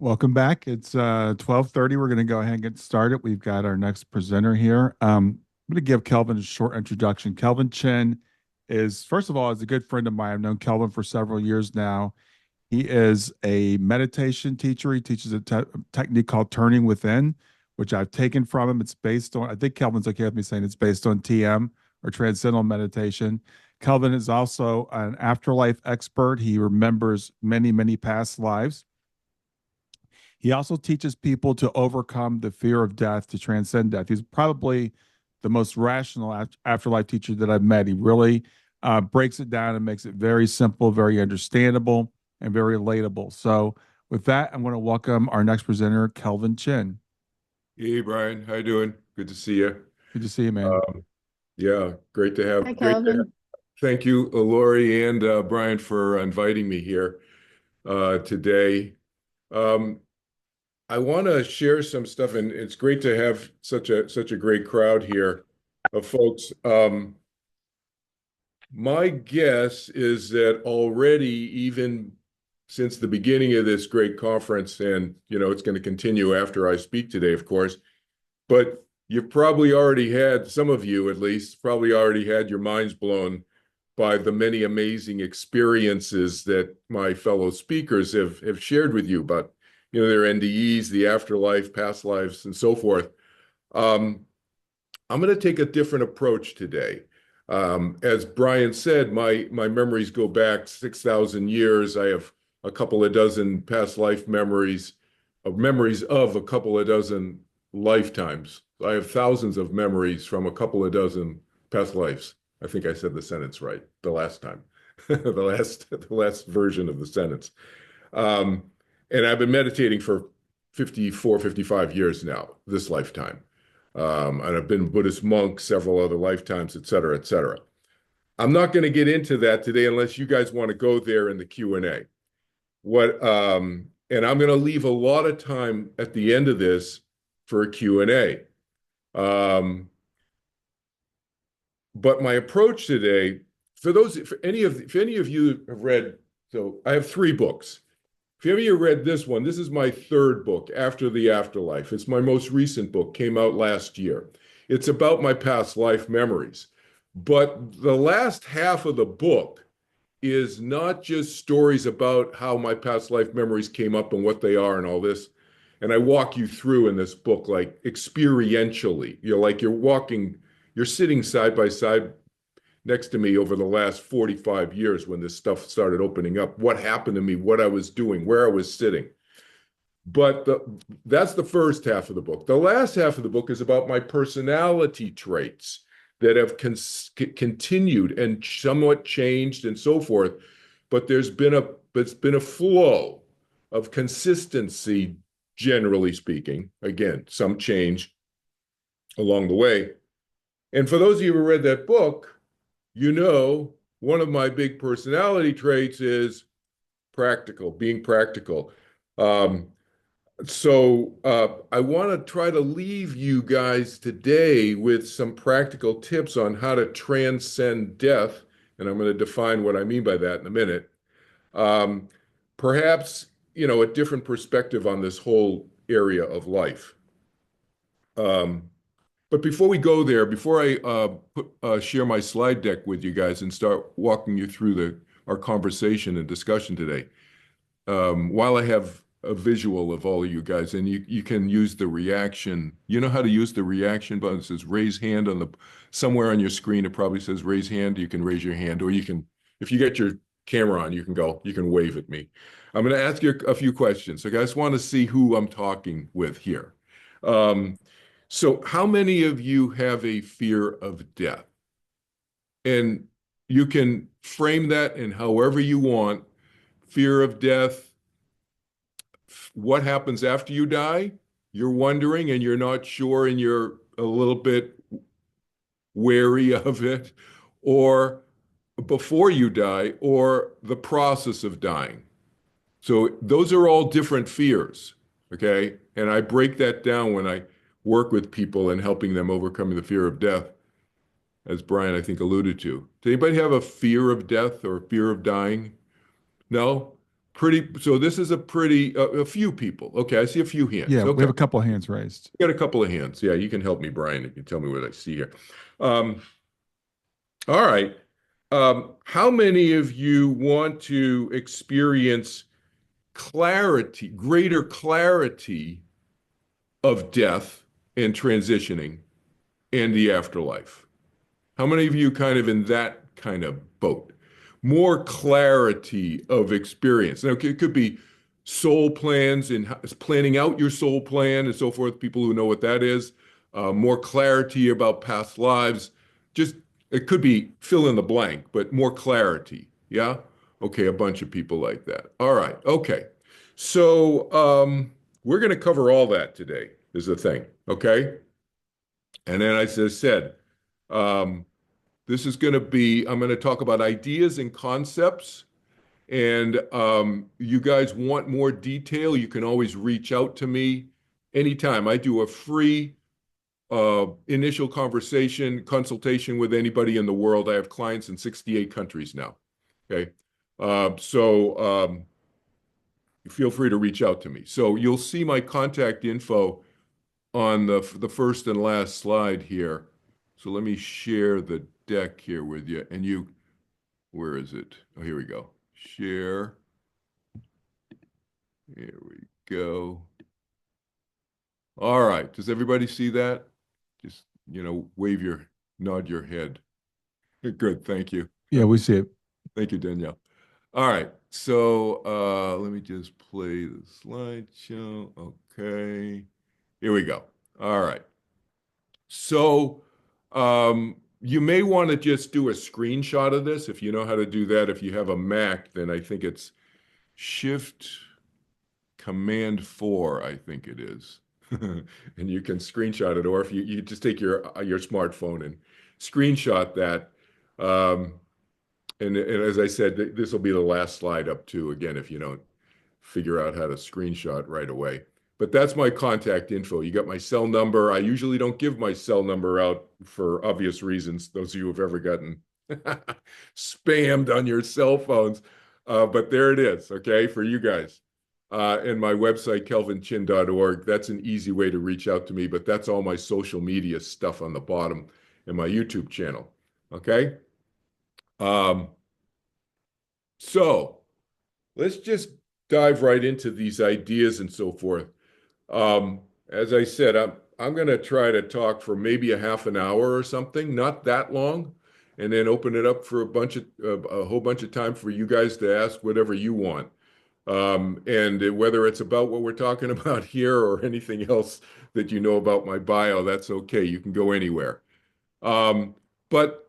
Welcome back. It's 12:30. We're going to go ahead and get started. We've got our next presenter here. I'm going to give Kelvin a short introduction. Kelvin Chin is, first of all, is a good friend of mine. I've known Kelvin for several years now. He is a meditation teacher. He teaches a technique called turning within, which I've taken from him. It's based on, I think Kelvin's okay with me saying it's based on TM or transcendental meditation. Kelvin is also an afterlife expert. He remembers many, many past lives. He also teaches people to overcome the fear of death, to transcend death. He's probably the most rational afterlife teacher that I've met. He really breaks it down and makes it very simple, very understandable, and very relatable. So, with that, I'm going to welcome our next presenter, Kelvin Chin. Hey Brian, how you doing? Good to see you. Good to see you, man. Um, yeah, Hi, great to have. Kelvin. Thank you, Lori and Brian, for inviting me here today. Um, I want to share some stuff, and it's great to have such a great crowd here of folks. My guess is that already, even since the beginning of this great conference, and it's going to continue after I speak today, of course. But you've probably already had, some of you at least, probably already had your minds blown by the many amazing experiences that my fellow speakers have shared with you about, their NDEs, the afterlife, past lives, and so forth. Um, I'm going to take a different approach today. As Brian said, my memories go back 6,000 years. I have a couple of dozen past life memories of a couple of dozen lifetimes. I have thousands of memories from a couple of dozen past lives. I think I said the sentence right the last time, the last version of the sentence. Um, and I've been meditating for 54, 55 years now, this lifetime. And I've been a Buddhist monk several other lifetimes, et cetera, et cetera. I'm not going to get into that today unless you guys want to go there in the Q&A. And I'm going to leave a lot of time at the end of this for a Q&A. But my approach today, if any of you have read, so I have three books. If any of you read this one, this is my third book, After the Afterlife. It's my most recent book, came out last year. It's about my past life memories. But the last half of the book is not just stories about how my past life memories came up and what they are and all this. And I walk you through in this book, like experientially. Like you're sitting side by side next to me over the last 45 years when this stuff started opening up, what happened to me, what I was doing, where I was sitting. But that's the first half of the book. The last half of the book is about my personality traits that have continued and somewhat changed and so forth. But it's been a flow of consistency, generally speaking. Again, some change along the way. And for those of you who read that book, one of my big personality traits is being practical. Um, so I want to try to leave you guys today with some practical tips on how to transcend death. And I'm going to define what I mean by that in a minute. Um, Perhaps, a different perspective on this whole area of life. Um, but before we go there, before I share my slide deck with you guys and start walking you through our conversation and discussion today, while I have a visual of all of you guys, and you can use the reaction. You know how to use the reaction button. It says raise hand somewhere on your screen. It probably says raise hand. You can raise your hand, or if you get your camera on, you can wave at me. I'm going to ask you a few questions. So, guys, want to see who I'm talking with here. Um, so, how many of you have a fear of death? And you can frame that in however you want. Fear of death, what happens after you die? You're wondering and you're not sure and you're a little bit wary of it, or before you die, or the process of dying. So those are all different fears, okay? And I break that down when I work with people and helping them overcome the fear of death, as Brian, I think, alluded to. Does anybody have a fear of death or fear of dying? No? So this is a pretty, a few people. Okay, I see a few hands. Yeah, we have Okay, a couple of hands raised. got a couple of hands. Yeah, you can help me, Brian. You can tell me what I see here. Um, all right. How many of you want to experience clarity, greater clarity of death and transitioning and the afterlife? How many of you kind of in that kind of boat? More clarity of experience. Now, it could be soul plans and planning out your soul plan and so forth, people who know what that is. More clarity about past lives. Just, it could be fill in the blank, but more clarity. Yeah? Okay, a bunch of people like that. All right, okay. So, we're going to cover all that today, is the thing. Okay? And then, as I said, um, this is going to be, I'm going to talk about ideas and concepts. And you guys want more detail, you can always reach out to me anytime. I do a free initial consultation with anybody in the world. I have clients in 68 countries now. Okay. So feel free to reach out to me. So you'll see my contact info on the first and last slide here. So let me share the deck here with you. And where is it? Oh, here we go. Share. Here we go. All right. Does everybody see that? Just, nod your head. Good. Thank you. Yeah, we see it. Thank you, Danielle. All right. So let me just play the slideshow. Okay. Here we go. All right. So you may want to just do a screenshot of this if you know how to do that. If you have a Mac, then I think it's Shift Command 4, I think it is. And you can screenshot it, or if you just take your smartphone and screenshot that. Um, and as I said, this will be the last slide up too, again, if you don't figure out how to screenshot right away. But that's my contact info. You got my cell number. I usually don't give my cell number out for obvious reasons. Those of you who've ever gotten spammed on your cell phones. But there it is, okay, for you guys. And my website, kelvinchin.org. That's an easy way to reach out to me, but that's all my social media stuff on the bottom and my YouTube channel, okay? Um, so let's just dive right into these ideas and so forth. As I said, I'm going to try to talk for maybe a half an hour or something, not that long, and then open it up for a whole bunch of time for you guys to ask whatever you want. And whether it's about what we're talking about here or anything else that you know about my bio, that's okay. You can go anywhere. But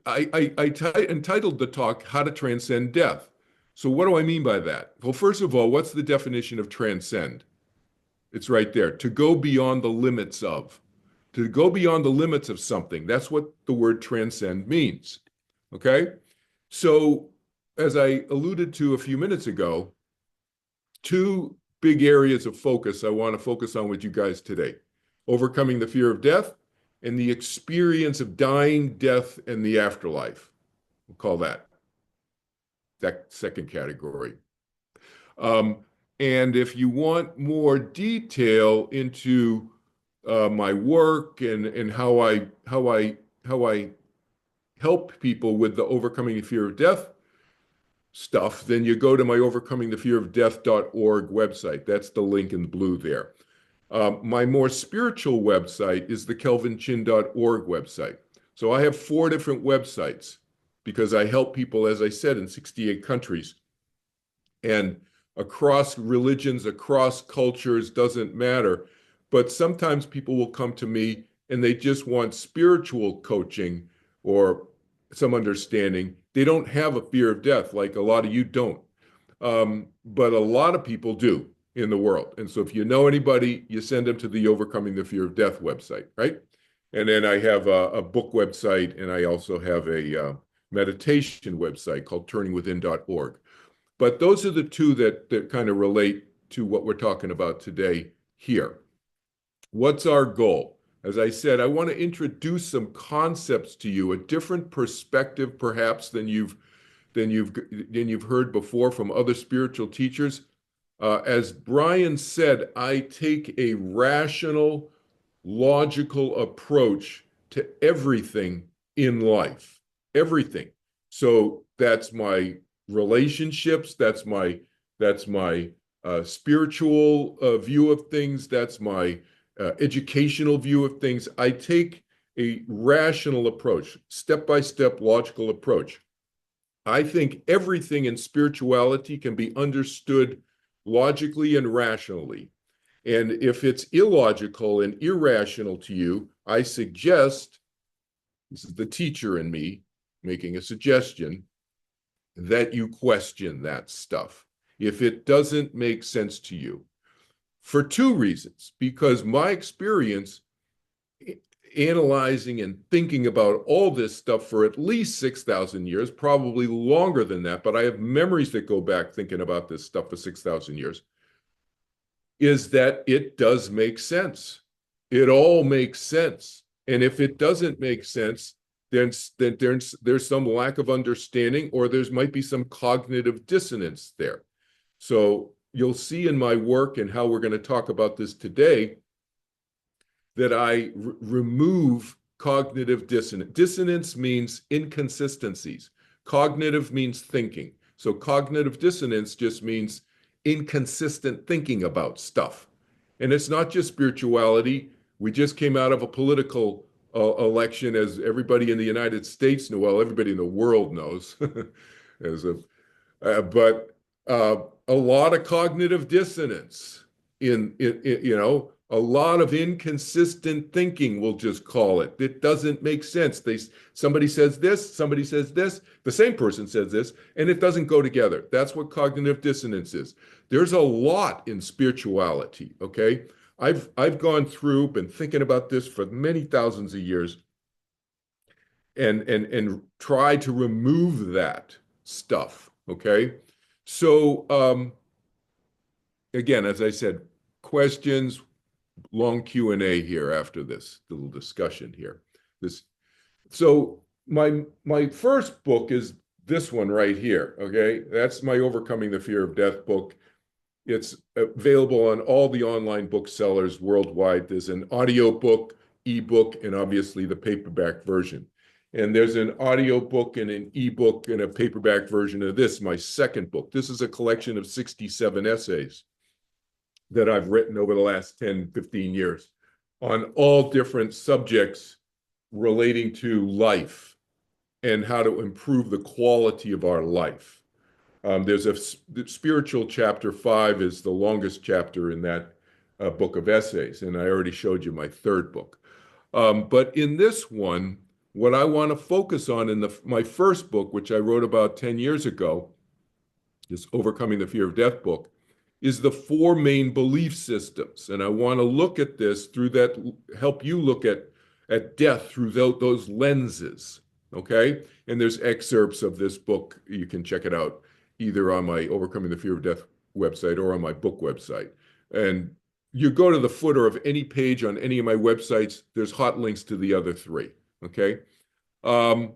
I entitled the talk "How to Transcend Death." So what do I mean by that? Well, first of all, what's the definition of transcend? It's right there. To go beyond the limits of. To go beyond the limits of something. That's what the word transcend means. Okay? So, as I alluded to a few minutes ago, two big areas of focus I want to focus on with you guys today: overcoming the fear of death and the experience of dying, death, and the afterlife. We'll call that second category. Um, and if you want more detail into my work and how I help people with the overcoming the fear of death stuff, then you go to my overcomingthefearofdeath.org website. That's the link in blue there. My more spiritual website is the kelvinchin.org website. So I have 4 different websites because I help people, as I said, in 68 countries. And across religions, across cultures, doesn't matter. But sometimes people will come to me and they just want spiritual coaching or some understanding. They don't have a fear of death, like a lot of you don't. But a lot of people do in the world. And so if you know anybody, you send them to the Overcoming the Fear of Death website, right? And then I have a book website, and I also have a meditation website called turningwithin.org. But those are the two that kind of relate to what we're talking about today here. What's our goal? As I said, I want to introduce some concepts to you, a different perspective perhaps than you've than you've heard before from other spiritual teachers. As Brian said, I take a rational, logical approach to everything in life, everything. So that's my relationships, that's my spiritual view of things, that's my educational view of things. I take a rational approach, step-by-step logical approach. I think everything in spirituality can be understood logically and rationally. And if it's illogical and irrational to you, I suggest, this is the teacher in me making a suggestion, that you question that stuff if it doesn't make sense to you. For two reasons. Because my experience analyzing and thinking about all this stuff for at least 6,000 years, probably longer than that, but I have memories that go back thinking about this stuff for 6,000 years, is that it does make sense. It all makes sense. And if it doesn't make sense, then there's some lack of understanding, or there might be some cognitive dissonance there. So you'll see in my work and how we're going to talk about this today that I remove cognitive dissonance. Dissonance means inconsistencies. Cognitive means thinking. So cognitive dissonance just means inconsistent thinking about stuff. And it's not just spirituality. We just came out of a political election, as everybody in the United States knew, well, everybody in the world knows, but a lot of cognitive dissonance in a lot of inconsistent thinking, we'll just call it. It doesn't make sense. Somebody says this, somebody says this, the same person says this, and it doesn't go together. That's what cognitive dissonance is. There's a lot in spirituality, okay? I've gone through, been thinking about this for many thousands of years, and try to remove that stuff, okay? So again, as I said, questions, long Q&A here after this little discussion here. So my first book is this one right here, okay? That's my Overcoming the Fear of Death book. It's available on all the online booksellers worldwide. There's an audio book, ebook, and obviously the paperback version. And there's an audio book and an ebook and a paperback version of this, my second book. This is a collection of 67 essays that I've written over the last 10, 15 years on all different subjects relating to life and how to improve the quality of our life. There's the spiritual chapter 5 is the longest chapter in that book of essays, and I already showed you my third book. But in this one, what I want to focus on in my first book, which I wrote about 10 years ago, this Overcoming the Fear of Death book, is the 4 main belief systems. And I want to look at this through that, help you look at death through those lenses, okay? And there's excerpts of this book. You can check it out either on my Overcoming the Fear of Death website or on my book website. And you go to the footer of any page on any of my websites, there's hot links to the other 3, okay? The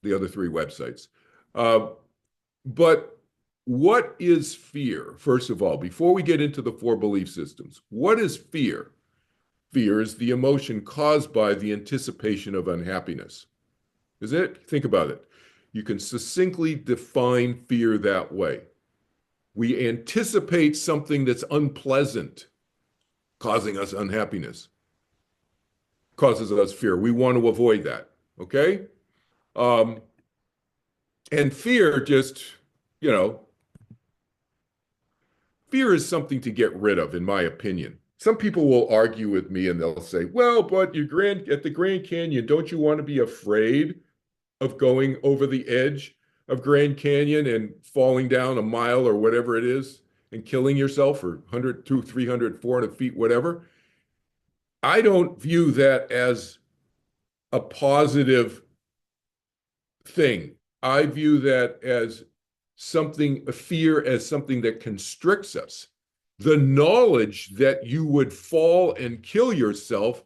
other 3 websites. But what is fear? First of all, before we get into the 4 belief systems, what is fear? Fear is the emotion caused by the anticipation of unhappiness. Is it? Think about it. You can succinctly define fear that way. We anticipate something that's unpleasant, causing us unhappiness, causes us fear. We want to avoid that, okay? And fear just, fear is something to get rid of, in my opinion. Some people will argue with me and they'll say, well, but at the Grand Canyon, don't you want to be afraid of going over the edge of Grand Canyon and falling down a mile or whatever it is and killing yourself, or 100, 200, 300, 400 feet, whatever? I don't view that as a positive thing. I view that as a fear as something that constricts us. The knowledge that you would fall and kill yourself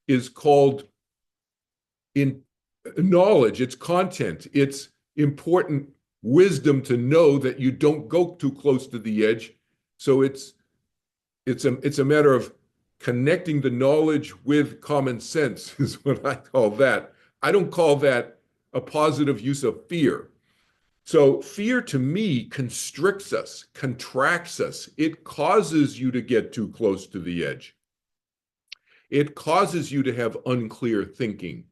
is called knowledge, it's content, it's important wisdom to know that you don't go too close to the edge. So it's a matter of connecting the knowledge with common sense is what I call that. I don't call that a positive use of fear. So fear to me constricts us, contracts us. It causes you to get too close to the edge. It causes you to have unclear thinking.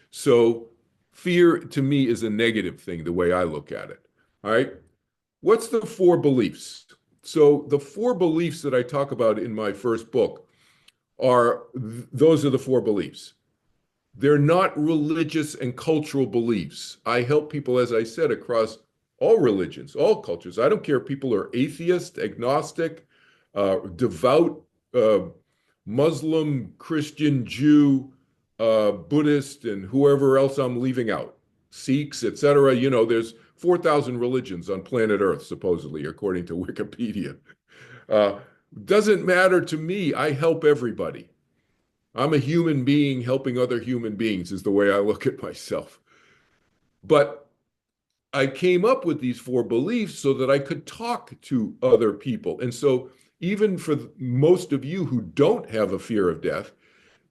So fear to me is a negative thing, the way I look at it. All right. What's the four beliefs? So the four beliefs that I talk about in my first book are those are the four beliefs. They're not religious and cultural beliefs. I help people, as I said, across all religions, all cultures. I don't care if people are atheist, agnostic, devout, uh, Muslim, Christian, Jew, Buddhist, and whoever else I'm leaving out, Sikhs, etc. You know, there's 4,000 religions on planet Earth, supposedly, according to Wikipedia. Uh, doesn't matter to me. I help everybody. I'm a human being helping other human beings, is the way I look at myself. But I came up with these four beliefs so that I could talk to other people. And so, even for most of you who don't have a fear of death,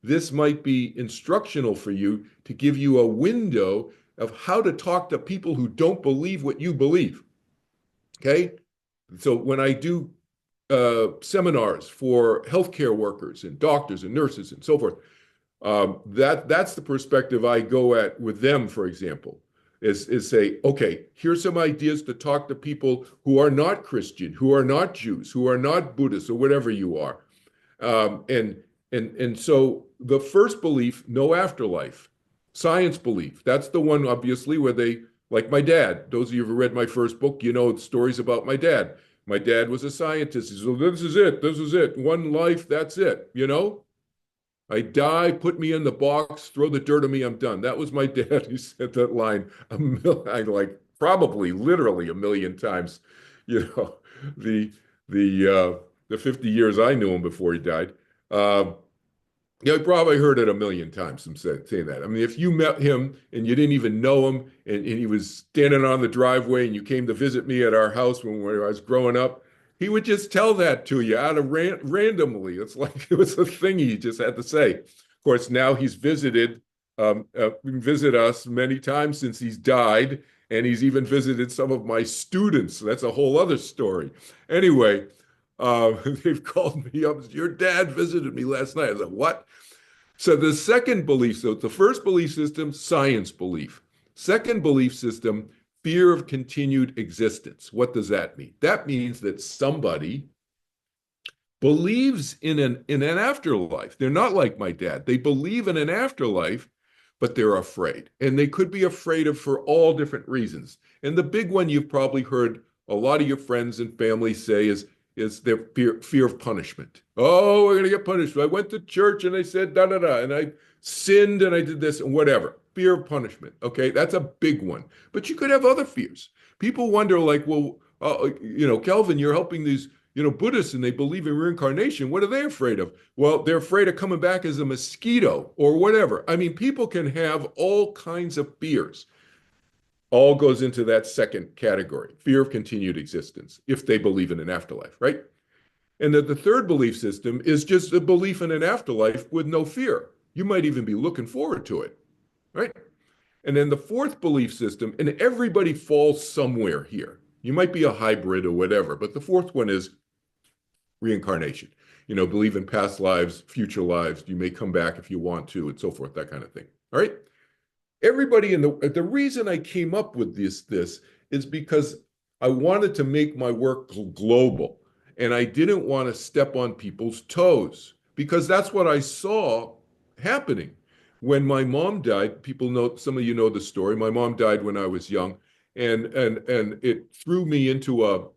this might be instructional for you to give you a window of how to talk to people who don't believe what you believe. Okay. So, when I do seminars for healthcare workers and doctors and nurses and so forth, that's the perspective I go at with them, for example, is say, okay, here's some ideas to talk to people who are not Christian, who are not Jews, who are not Buddhists, or whatever you are. And so the first belief, no afterlife, science belief, that's the one obviously where they, like my dad, those of you who have read my first book, you know stories about my dad. My dad was a scientist. He said, this is it. This is it. One life, that's it. You know, I die, put me in the box, throw the dirt on me, I'm done. That was my dad. He said that line like probably literally a million times. You know, the the 50 years I knew him before he died. Uh, yeah, I probably heard it a million times him saying that. I mean, if you met him and you didn't even know him and he was standing on the driveway and you came to visit me at our house when I was growing up, he would just tell that to you out of randomly. It's like it was a thing he just had to say. Of course, now he's visit us many times since he's died, and he's even visited some of my students. That's a whole other story. Anyway, they've called me up. Your dad visited me last night. I said, what? So the second belief, so the first belief system, science belief. Second belief system, fear of continued existence. What does that mean? That means that somebody believes in an afterlife. They're not like my dad. They believe in an afterlife, but they're afraid. And they could be afraid of for all different reasons. And the big one you've probably heard a lot of your friends and family say is their fear of punishment. Oh, we're going to get punished. I went to church and they said da da da, and I sinned and I did this and whatever. Fear of punishment. Okay, that's a big one. But you could have other fears. People wonder, like, well, Kelvin, you're helping these, Buddhists and they believe in reincarnation. What are they afraid of? Well, they're afraid of coming back as a mosquito or whatever. I mean, people can have all kinds of fears. All goes into that second category, fear of continued existence, if they believe in an afterlife, right? And that the third belief system is just a belief in an afterlife with no fear. You might even be looking forward to it, right? And then the fourth belief system, and everybody falls somewhere here. You might be a hybrid or whatever, but the fourth one is reincarnation. Believe in past lives, future lives. You may come back if you want to, and so forth, that kind of thing. All right. Everybody the reason I came up with this is because I wanted to make my work global, and I didn't want to step on people's toes because that's what I saw happening when my mom died. People know, some of you know the story. My mom died when I was young, and it threw me into a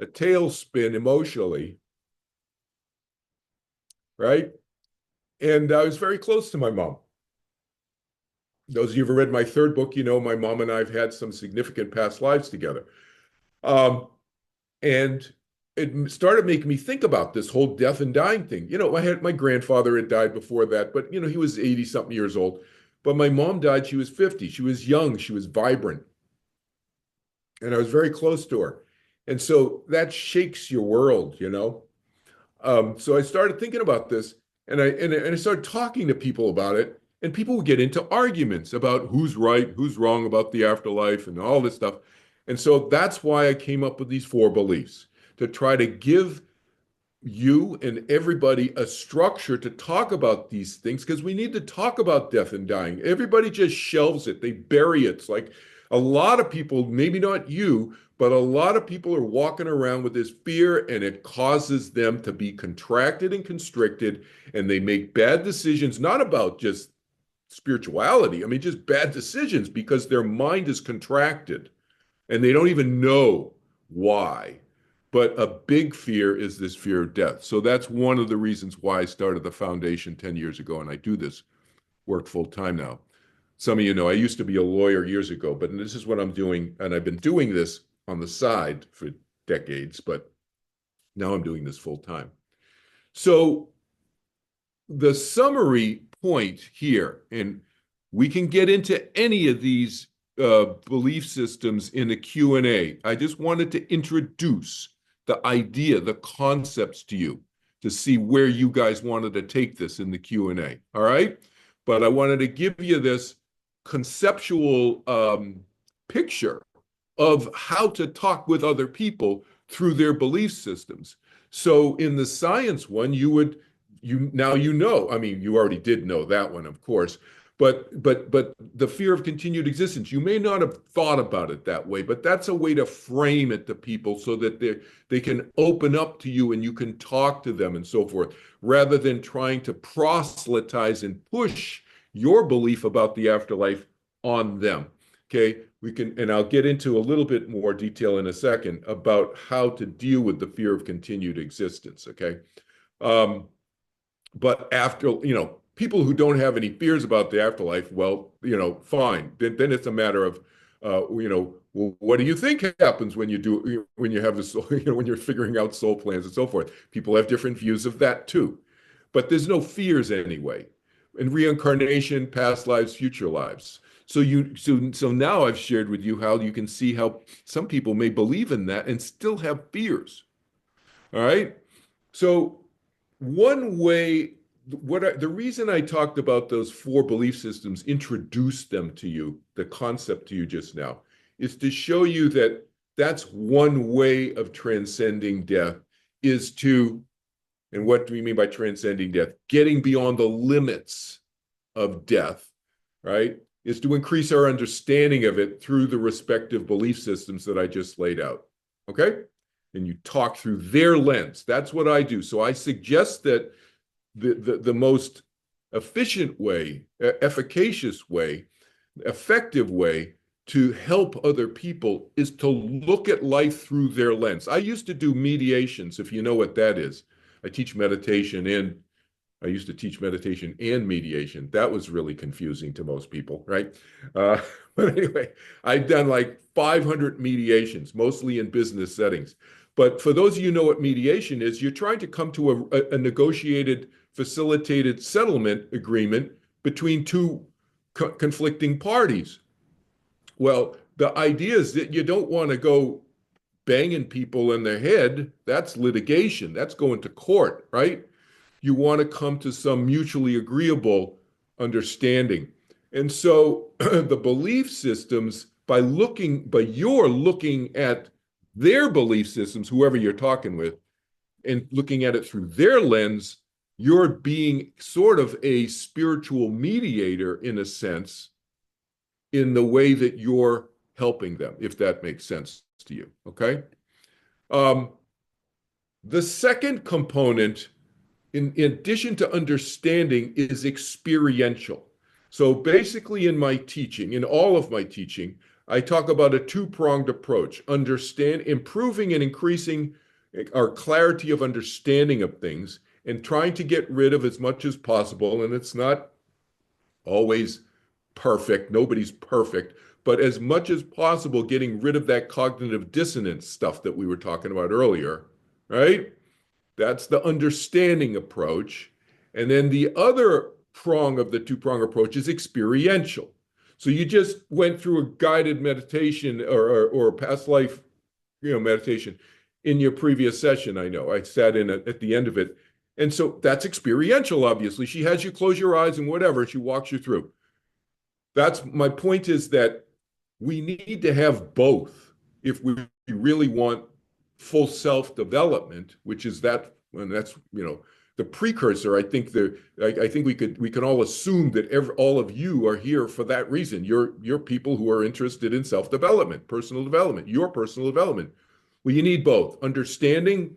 tailspin emotionally, right? And I was very close to my mom. Those of you who've read my third book, my mom and I have had some significant past lives together. And it started making me think about this whole death and dying thing. My grandfather had died before that, but he was 80 something years old. But my mom died, she was 50. She was young, she was vibrant, and I was very close to her. And so that shakes your world, you know? So I started thinking about this, and I started talking to people about it, and people would get into arguments about who's right, who's wrong about the afterlife, and all this stuff. And so that's why I came up with these four beliefs to try to give you and everybody a structure to talk about these things because we need to talk about death and dying. Everybody just shelves it, they bury it. It's like a lot of people, maybe not you, but a lot of people are walking around with this fear and it causes them to be contracted and constricted and they make bad decisions, not about just spirituality. I mean, just bad decisions because their mind is contracted and they don't even know why. But a big fear is this fear of death. So that's one of the reasons why I started the foundation 10 years ago, and I do this work full time now. Some of you know I used to be a lawyer years ago, but this is what I'm doing, and I've been doing this on the side for decades, but now I'm doing this full time. So the summary point here, and we can get into any of these belief systems in the Q&A. I just wanted to introduce the idea, the concepts to you to see where you guys wanted to take this in the Q&A, all right? But I wanted to give you this conceptual picture of how to talk with other people through their belief systems. So in the science one, now you know, I mean, you already did know that one, of course, but the fear of continued existence, you may not have thought about it that way, but that's a way to frame it to people so that they can open up to you and you can talk to them and so forth, rather than trying to proselytize and push your belief about the afterlife on them. Okay, we can, and I'll get into a little bit more detail in a second about how to deal with the fear of continued existence. Okay. But after, people who don't have any fears about the afterlife, well, fine. Then it's a matter of, well, what do you think happens when you have this, when you're figuring out soul plans and so forth? People have different views of that too. But there's no fears anyway. And reincarnation, past lives, future lives. So now I've shared with you how you can see how some people may believe in that and still have fears. All right. So one way, the reason I talked about those four belief systems, introduced them to you, the concept to you just now, is to show you that that's one way of transcending death is to, and what do we mean by transcending death? Getting beyond the limits of death, right? Is to increase our understanding of it through the respective belief systems that I just laid out. Okay? And you talk through their lens. That's what I do. So I suggest that the most efficient way, efficacious way, effective way to help other people is to look at life through their lens. I used to do mediations, if you know what that is. I teach meditation and I used to teach meditation and mediation. That was really confusing to most people, right? But anyway, I've done like 500 mediations, mostly in business settings. But for those of you who know what mediation is, you're trying to come to a negotiated, facilitated settlement agreement between two conflicting parties. Well, the idea is that you don't want to go banging people in their head. That's litigation. That's going to court, right? You want to come to some mutually agreeable understanding. And so the belief systems, by you're looking at their belief systems, whoever you're talking with, and looking at it through their lens, you're being sort of a spiritual mediator in a sense, in the way that you're helping them, if that makes sense to you. Okay. The second component, in addition to understanding, is experiential. So basically in my teaching, in all of my teaching, I talk about a two-pronged approach: improving and increasing our clarity of understanding of things, and trying to get rid of as much as possible. And it's not always perfect. Nobody's perfect. But as much as possible, getting rid of that cognitive dissonance stuff that we were talking about earlier, right? That's the understanding approach. And then the other prong of the two-prong approach is experiential. So you just went through a guided meditation or past life, meditation in your previous session. I know I sat in at the end of it. And so that's experiential, obviously. She has you close your eyes and whatever, she walks you through. That's my point, is that we need to have both if we really want full self-development, which is that, and that's, the precursor. I think we can all assume that all of you are here for that reason. You're people who are interested in self-development, personal development, your personal development. Well, you need both understanding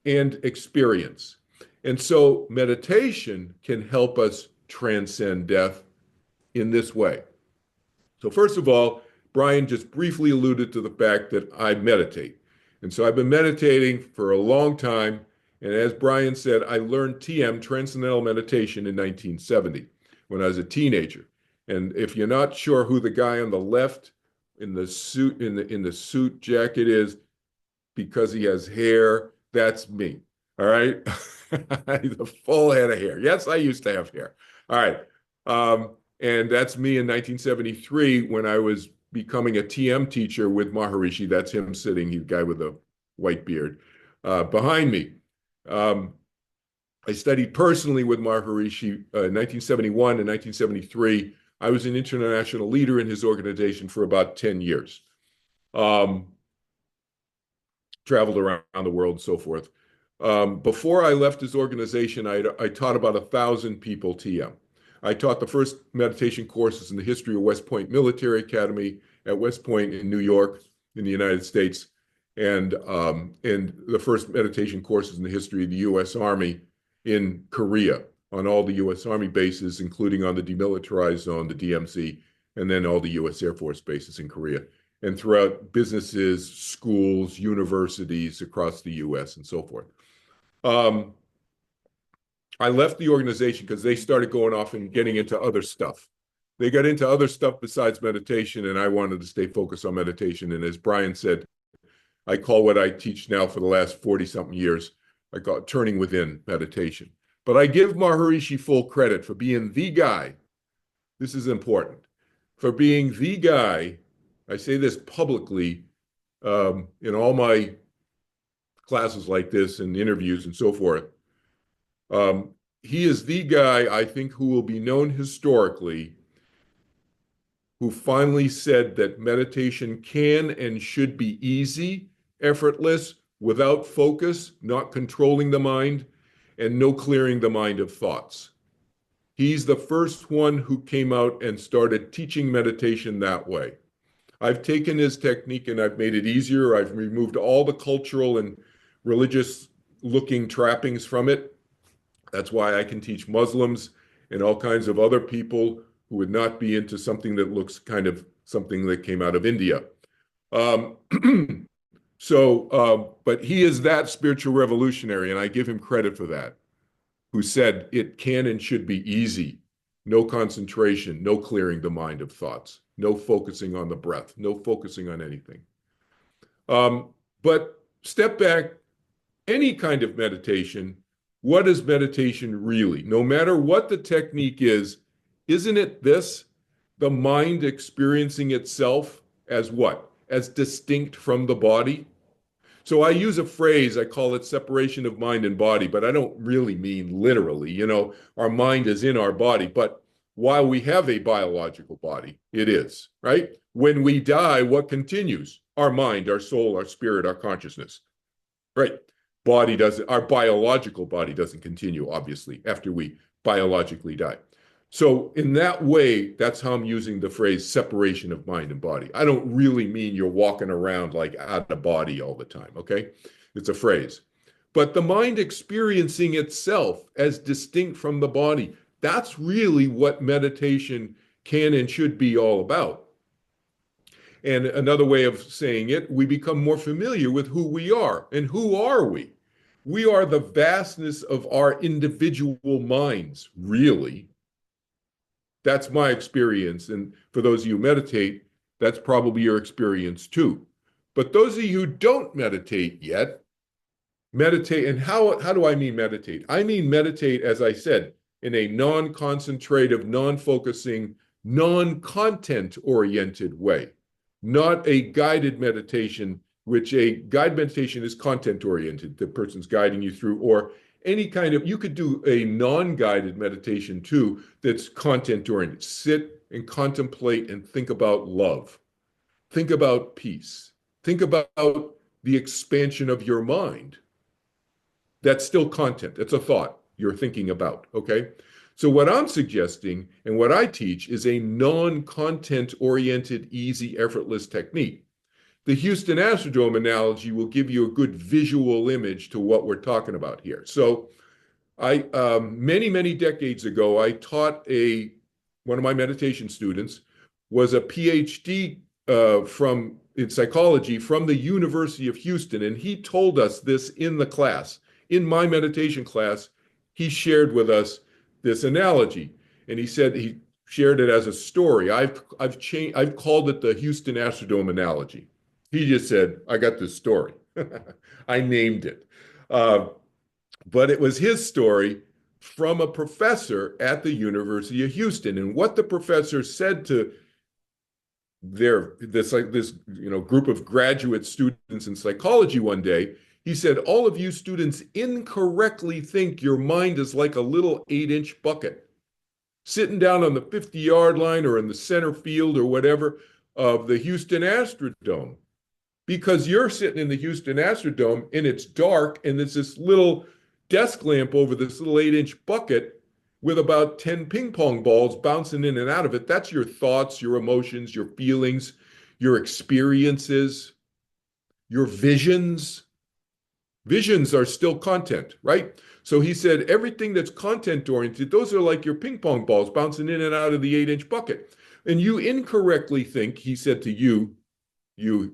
and experience. And so meditation can help us transcend death in this way. So first of all, Brian just briefly alluded to the fact that I meditate. And so I've been meditating for a long time. And as Brian said, I learned TM, Transcendental Meditation, in 1970 when I was a teenager. And if you're not sure who the guy on the left in the suit, in the suit jacket is, because he has hair, that's me. All right. The full head of hair. Yes, I used to have hair. All right. And that's me in 1973 when I was becoming a TM teacher with Maharishi. That's him sitting, the guy with the white beard behind me. I studied personally with Maharishi in 1971 and 1973. I was an international leader in his organization for about 10 years. Traveled around the world and so forth. Before I left his organization, I taught about 1,000 people TM. I taught the first meditation courses in the history of West Point Military Academy at West Point in New York, in the United States, and the first meditation courses in the history of the U.S. Army in Korea, on all the U.S. Army bases, including on the demilitarized zone, the DMZ, and then all the U.S. Air Force bases in Korea, and throughout businesses, schools, universities across the U.S. and so forth. I left the organization because they started going off and getting into other stuff. They got into other stuff besides meditation, and I wanted to stay focused on meditation. And as Brian said, I call what I teach now for the last 40-something years, I call it turning within meditation. But I give Maharishi full credit for being the guy. This is important. For being the guy, I say this publicly in all my classes like this and interviews and so forth. He is the guy, I think, who will be known historically, who finally said that meditation can and should be easy, effortless, without focus, not controlling the mind, and no clearing the mind of thoughts. He's the first one who came out and started teaching meditation that way. I've taken his technique and I've made it easier. I've removed all the cultural and religious looking trappings from it. That's why I can teach Muslims and all kinds of other people who would not be into something that looks kind of something that came out of India. But he is that spiritual revolutionary, and I give him credit for that, who said it can and should be easy, no concentration, no clearing the mind of thoughts, no focusing on the breath, no focusing on anything. But step back, any kind of meditation, what is meditation really? No matter what the technique is, isn't it this? The mind experiencing itself as what? As distinct from the body? So I use a phrase, I call it separation of mind and body, but I don't really mean literally. Our mind is in our body, but while we have a biological body, it is, right? When we die, what continues? Our mind, our soul, our spirit, our consciousness, right? Our biological body doesn't continue, obviously, after we biologically die. So in that way, that's how I'm using the phrase separation of mind and body. I don't really mean you're walking around like out of body all the time, okay? It's a phrase. But the mind experiencing itself as distinct from the body, that's really what meditation can and should be all about. And another way of saying it, we become more familiar with who we are. And who are we? We are the vastness of our individual minds, really. That's my experience. And for those of you who meditate, that's probably your experience too. But those of you who don't meditate yet, meditate. And how do I mean meditate? I mean meditate, as I said, in a non-concentrative, non-focusing, non-content oriented way, not a guided meditation, which a guided meditation is content oriented. The person's guiding you through, or any kind of, you could do a non-guided meditation too that's content oriented. Sit and contemplate and think about love. Think about peace. Think about the expansion of your mind. That's still content. It's a thought you're thinking about, okay? So what I'm suggesting and what I teach is a non-content oriented, easy, effortless technique. The Houston Astrodome analogy will give you a good visual image to what we're talking about here. So I many decades ago, I taught one of my meditation students was a PhD from in psychology from the University of Houston, and he told us this in the class. In my meditation class, he shared with us this analogy, and he said he shared it as a story. I've called it the Houston Astrodome analogy. He just said, "I got this story." I named it. But it was his story from a professor at the University of Houston. And what the professor said to this group of graduate students in psychology one day, he said, all of you students incorrectly think your mind is like a little 8-inch bucket sitting down on the 50-yard line or in the center field or whatever of the Houston Astrodome, because you're sitting in the Houston Astrodome and it's dark and there's this little desk lamp over this little 8-inch bucket with about 10 ping pong balls bouncing in and out of it. That's your thoughts, your emotions, your feelings, your experiences, your visions. Visions are still content, right? So he said, everything that's content oriented, those are like your ping pong balls bouncing in and out of the 8-inch bucket. And you incorrectly think, he said to you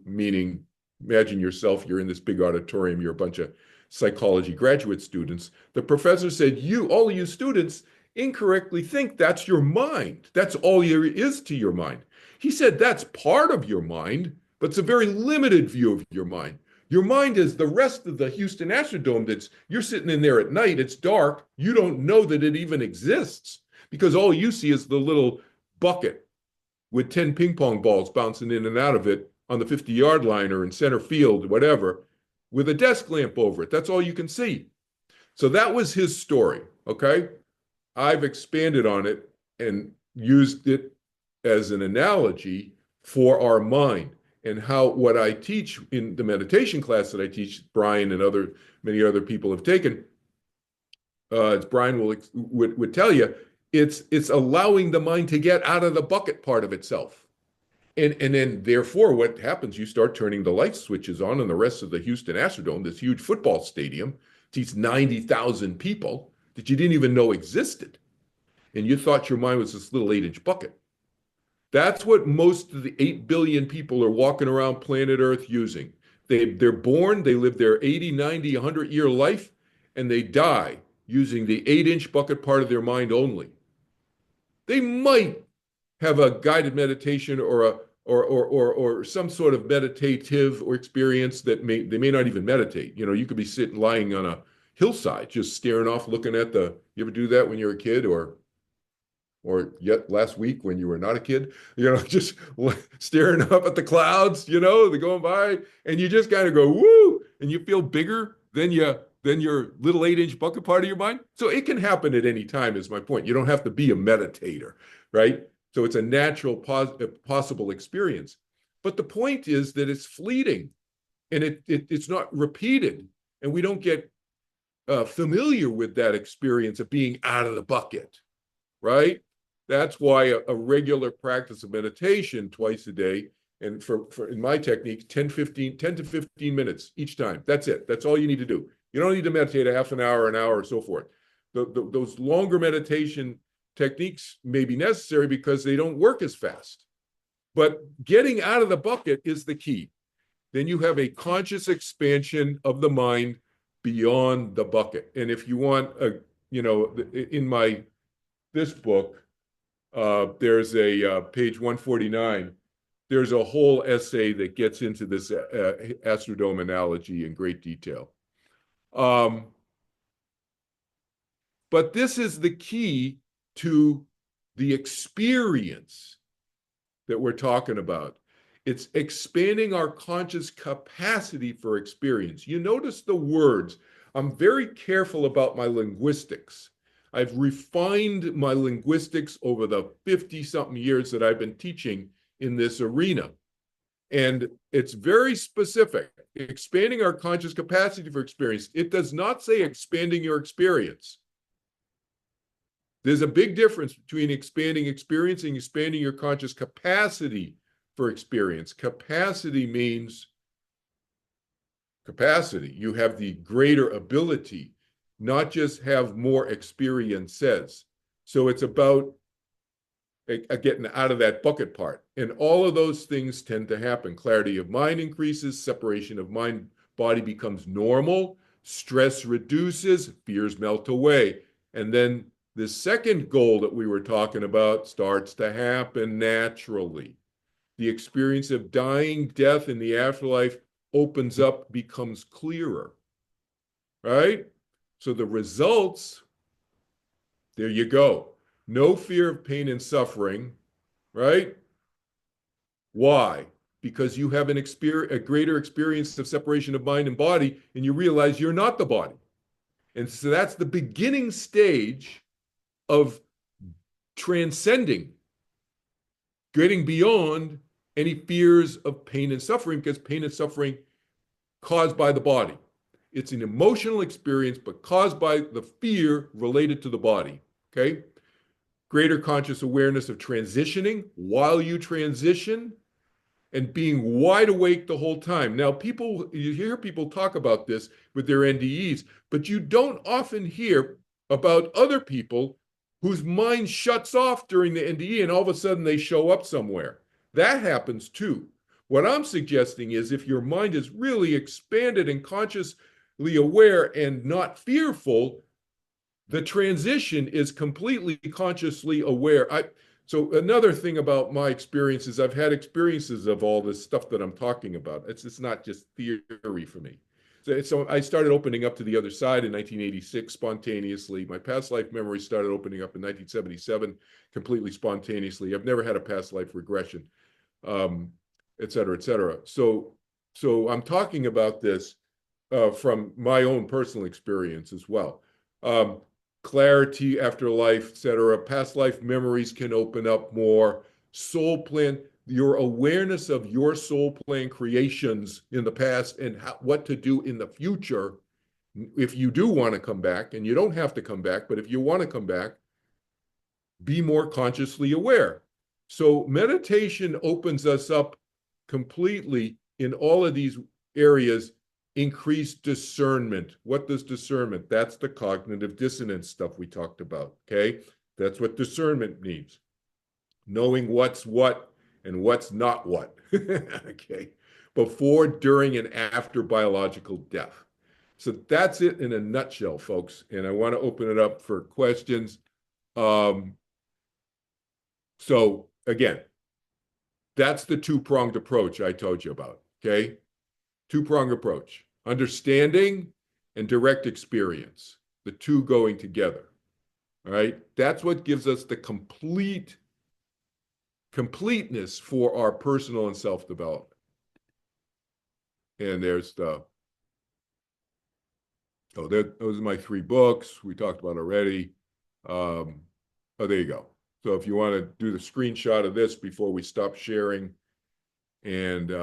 meaning, imagine yourself, you're in this big auditorium, you're a bunch of psychology graduate students. The professor said, all of you students incorrectly think that's your mind. That's all there is to your mind. He said, that's part of your mind, but it's a very limited view of your mind. Your mind is the rest of the Houston Astrodome. You're sitting in there at night, it's dark, you don't know that it even exists because all you see is the little bucket with 10 ping pong balls bouncing in and out of it on the 50-yard line or in center field, whatever, with a desk lamp over it. That's all you can see. So that was his story, okay? I've expanded on it and used it as an analogy for our mind and how what I teach in the meditation class that I teach, Brian and many other people have taken, as Brian would tell you, it's allowing the mind to get out of the bucket part of itself. And then therefore what happens, you start turning the light switches on and the rest of the Houston Astrodome, this huge football stadium, seats 90,000 people that you didn't even know existed. And you thought your mind was this little 8-inch bucket. That's what most of the 8 billion people are walking around planet Earth using. They're born, they live their 80, 90, 100-year life, and they die using the 8-inch bucket part of their mind only. They might have a guided meditation or some sort of meditative or experience that they may not even meditate. You could be lying on a hillside, just staring off, looking at you ever do that when you're a kid or yet last week when you were not a kid, just staring up at the clouds, they're going by and you just kind of go, woo, and you feel bigger than your little 8-inch bucket part of your mind. So it can happen at any time is my point. You don't have to be a meditator, right? So it's a natural possible experience. But the point is that it's fleeting and it's not repeated. And we don't get familiar with that experience of being out of the bucket, right? That's why a regular practice of meditation twice a day, and for in my technique, 10 to 15 minutes each time. That's it. That's all you need to do. You don't need to meditate a half an hour, or so forth. Those longer meditation techniques may be necessary because they don't work as fast. But getting out of the bucket is the key. Then you have a conscious expansion of the mind beyond the bucket. And if you want, in this book, there's a page 149. There's a whole essay that gets into this Astrodome analogy in great detail. But this is the key to the experience that we're talking about. It's expanding our conscious capacity for experience. You notice the words. I'm very careful about my linguistics. I've refined my linguistics over the 50-something years that I've been teaching in this arena. And it's very specific, expanding our conscious capacity for experience. It does not say expanding your experience. There's a big difference between expanding experience and expanding your conscious capacity for experience. Capacity means capacity. You have the greater ability, not just have more experiences. So it's about getting out of that bucket part. And all of those things tend to happen. Clarity of mind increases, separation of mind, body becomes normal, stress reduces, fears melt away. And then the second goal that we were talking about starts to happen naturally. The experience of dying, death, and the afterlife opens up, becomes clearer, right? So the results, there you go. No fear of pain and suffering, right? Why? Because you have a greater experience of separation of mind and body, and you realize you're not the body. And so that's the beginning stage of transcending, getting beyond any fears of pain and suffering, because pain and suffering caused by the body. It's an emotional experience, but caused by the fear related to the body, okay? Greater conscious awareness of transitioning while you transition, and being wide awake the whole time. Now, you hear people talk about this with their NDEs, but you don't often hear about other people whose mind shuts off during the NDE and all of a sudden they show up somewhere. That happens too. What I'm suggesting is if your mind is really expanded and consciously aware and not fearful, the transition is completely consciously aware. So another thing about my experiences, I've had experiences of all this stuff that I'm talking about. It's not just theory for me. So I started opening up to the other side in 1986 spontaneously. My past life memories started opening up in 1977 completely spontaneously. I've never had a past life regression, et cetera, et cetera. So I'm talking about this from my own personal experience as well. Clarity after life, etc. Past life memories can open up more. Soul plan, your awareness of your soul plan creations in the past and what to do in the future. If you do want to come back, and you don't have to come back, but if you want to come back, be more consciously aware. So meditation opens us up completely in all of these areas. Increased discernment. What does discernment? That's the cognitive dissonance stuff we talked about, okay? That's what discernment means. Knowing what's what and what's not what, okay? Before, during, and after biological death. So that's it in a nutshell, folks. And I want to open it up for questions. So again, that's the two-pronged approach I told you about, okay? Two-pronged approach. Understanding and direct experience, the two going together, all right? That's what gives us the completeness for our personal and self-development. And there's those are my 3 books we talked about already. Oh, there you go. So if you want to do the screenshot of this before we stop sharing and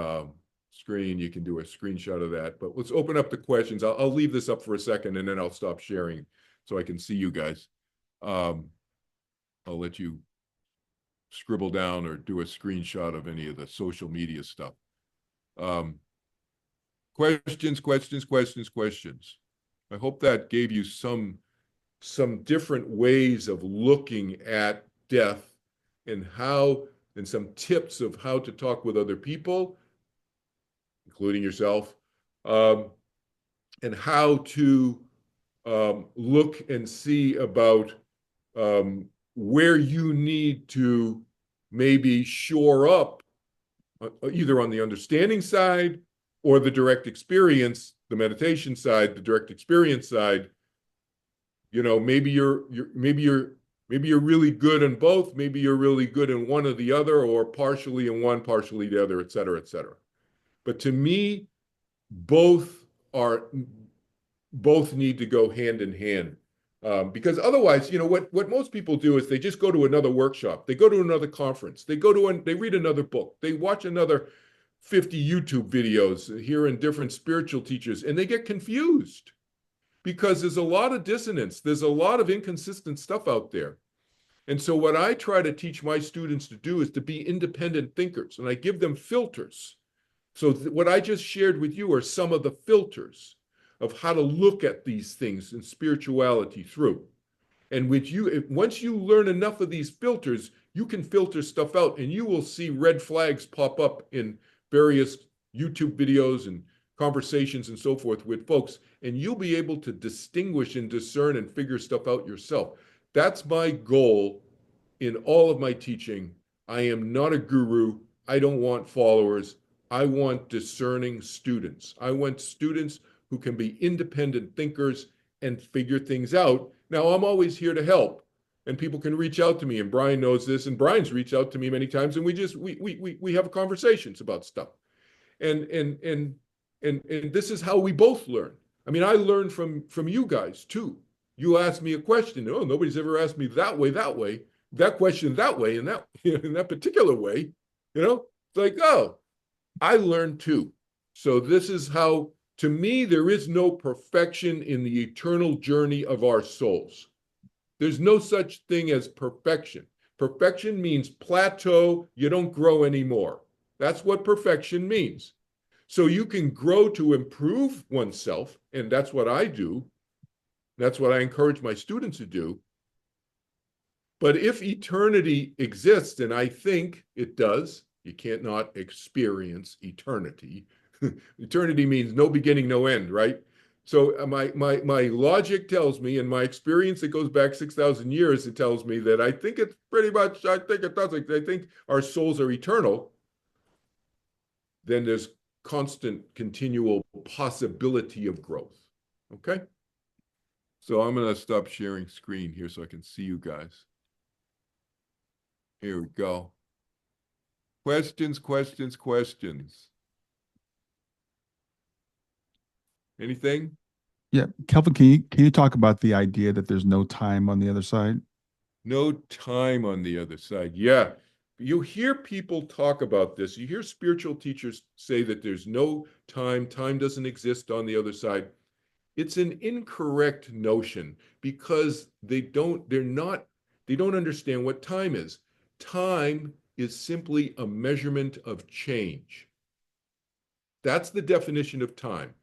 screen, you can do a screenshot of that. But let's open up the questions. I'll leave this up for a second and then I'll stop sharing so I can see you guys. I'll let you scribble down or do a screenshot of any of the social media stuff. Questions. I hope that gave you some different ways of looking at death and some tips of how to talk with other people, including yourself, and how to look and see about where you need to maybe shore up either on the understanding side or the direct experience, the meditation side, the direct experience side, maybe you're really good in both. Maybe you're really good in one or the other, or partially in one, partially the other, et cetera, et cetera. But to me, both are both need to go hand in hand. Because otherwise, what most people do is they just go to another workshop, they go to another conference, they read another book, they watch another 50 YouTube videos hearing different spiritual teachers, and they get confused because there's a lot of dissonance, there's a lot of inconsistent stuff out there. And so what I try to teach my students to do is to be independent thinkers, and I give them filters. So what I just shared with you are some of the filters of how to look at these things in spirituality through. And once you learn enough of these filters, you can filter stuff out, and you will see red flags pop up in various YouTube videos and conversations and so forth with folks, and you'll be able to distinguish and discern and figure stuff out yourself. That's my goal in all of my teaching. I am not a guru. I don't want followers. I want discerning students. I want students who can be independent thinkers and figure things out. Now, I'm always here to help, and people can reach out to me, and Brian knows this, and Brian's reached out to me many times, and we have conversations about stuff. And this is how we both learn. I mean, I learn from you guys too. You ask me a question. Oh, nobody's ever asked me that question that way, in that particular way. It's like, oh, I learned too. So this is how, to me, there is no perfection in the eternal journey of our souls. There's no such thing as perfection. Perfection means plateau, you don't grow anymore. That's what perfection means. So you can grow to improve oneself, and that's what I do. That's what I encourage my students to do. But if eternity exists, and I think it does, you can't not experience eternity. Eternity means no beginning, no end, right? So my logic tells me, and my experience that goes back 6,000 years, it tells me that I think it does. I think our souls are eternal. Then there's constant, continual possibility of growth. Okay? So I'm going to stop sharing screen here so I can see you guys. Here we go. Questions. Anything? Yeah, Kelvin, can you talk about the idea that there's no time on the other side? No time on the other side. Yeah. You hear people talk about this. You hear spiritual teachers say that there's no time. Time doesn't exist on the other side. It's an incorrect notion because they don't understand what time is. Time is simply a measurement of change. That's the definition of time.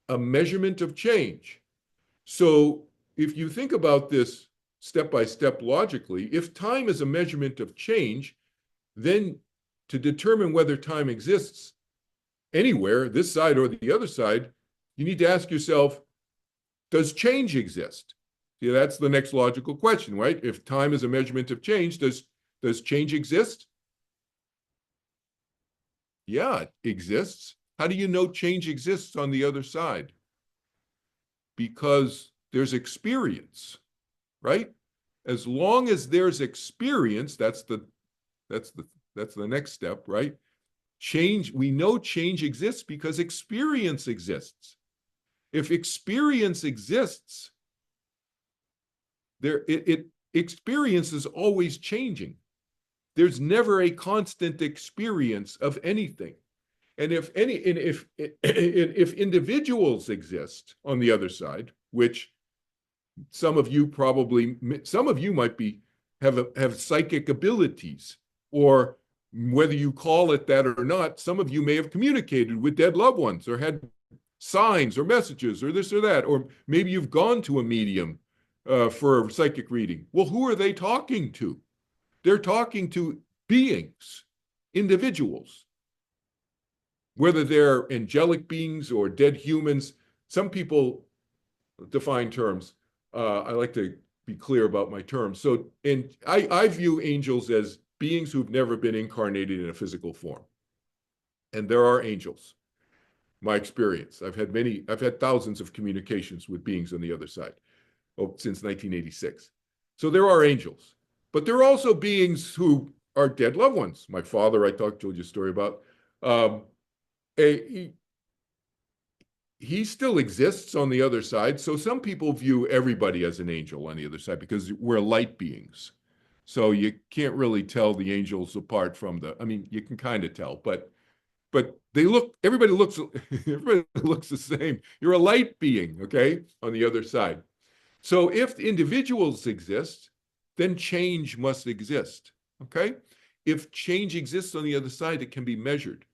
A measurement of change. So if you think about this step by step logically, if time is a measurement of change, then to determine whether time exists anywhere, this side or the other side, you need to ask yourself, does change exist? See, that's the next logical question, right? If time is a measurement of change, does change exist? Yeah, it exists. How do you know change exists on the other side? Because there's experience, right? As long as there's experience, that's the next step, right? Change, we know change exists because experience exists. If experience exists, experience is always changing. There's never a constant experience of anything. And if individuals exist on the other side, which some of you might have psychic abilities, or whether you call it that or not, some of you may have communicated with dead loved ones or had signs or messages or this or that, or maybe you've gone to a medium for a psychic reading. Well, who are they talking to? They're talking to beings, individuals, whether they're angelic beings or dead humans. Some people define terms. I like to be clear about my terms. So, and I view angels as beings who've never been incarnated in a physical form. And there are angels. My experience. I've had thousands of communications with beings on the other side. since 1986. So there are angels, but there are also beings who are dead loved ones. My father, I told you a story about. Um, a, he still exists on the other side. So some people view everybody as an angel on the other side because we're light beings. So you can't really tell the angels apart from I mean, you can kind of tell, but everybody looks everybody looks the same. You're a light being, okay, on the other side. So if individuals exist, then change must exist, okay? If change exists on the other side, it can be measured.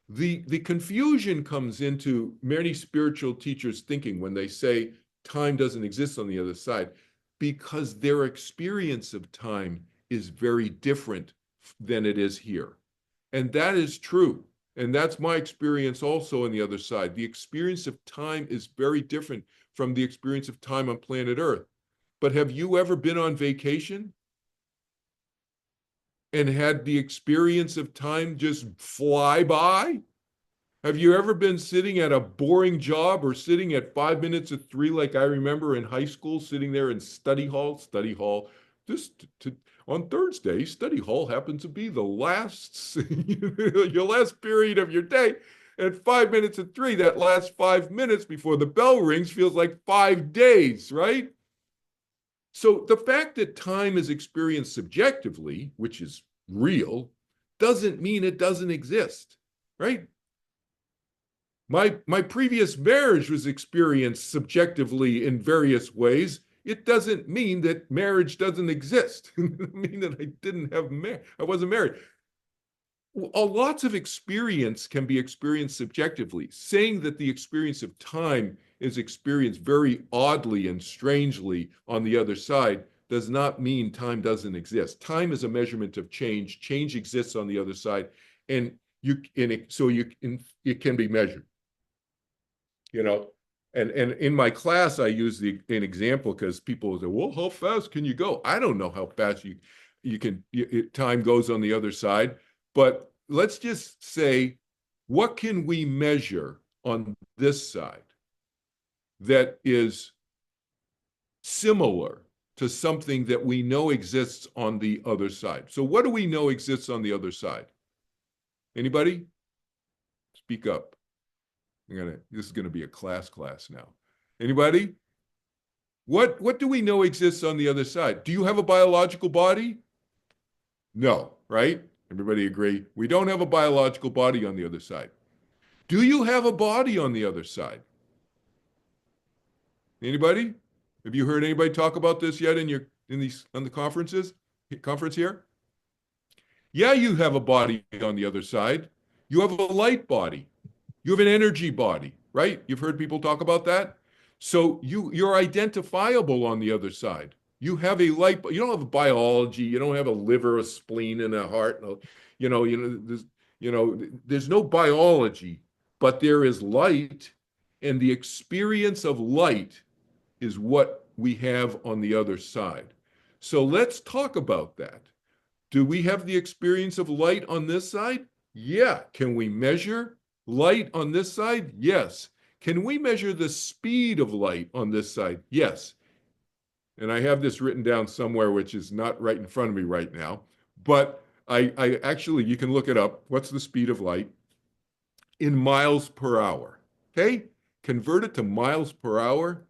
The confusion comes into many spiritual teachers' thinking when they say time doesn't exist on the other side, because their experience of time is very different than it is here. And that is true. And that's my experience also on the other side. The experience of time is very different from the experience of time on planet Earth. But have you ever been on vacation and had the experience of time just fly by? Have you ever been sitting at a boring job or sitting at 5 minutes of 3, like I remember in high school, sitting there in study hall? This on Thursday, study hall happens to be the last your last period of your day. At 5 minutes of 3, that last 5 minutes before the bell rings feels like 5 days, right? So the fact that time is experienced subjectively, which is real, doesn't mean it doesn't exist, right? My previous marriage was experienced subjectively in various ways. It doesn't mean that marriage doesn't exist. It doesn't mean that I wasn't married. Lots of experience can be experienced subjectively. Saying that the experience of time is experienced very oddly and strangely on the other side does not mean time doesn't exist. Time is a measurement of change. Change exists on the other side, and it can be measured. You know, and in my class I use an example because people say, well, how fast can you go? I don't know how fast time goes on the other side, but let's just say, what can we measure on this side that is similar to something that we know exists on the other side? So what do we know exists on the other side? Anybody? Speak up. This is gonna be a class now. Anybody? What do we know exists on the other side? Do you have a biological body? No, right? Everybody agree? We don't have a biological body on the other side. Do you have a body on the other side? Anybody? Have you heard anybody talk about this yet on the conference here? Yeah, you have a body on the other side. You have a light body. You have an energy body, right? You've heard people talk about that. So you're identifiable on the other side. You have a light. You don't have a biology. You don't have a liver, a spleen, and a heart. There's no biology, but there is light, and the experience of light is what we have on the other side. So let's talk about that. Do we have the experience of light on this side? Yeah. Can we measure light on this side? Yes. Can we measure the speed of light on this side? Yes. And I have this written down somewhere, which is not right in front of me right now, but I actually, you can look it up. What's the speed of light? In miles per hour. Okay? Convert it to miles per hour.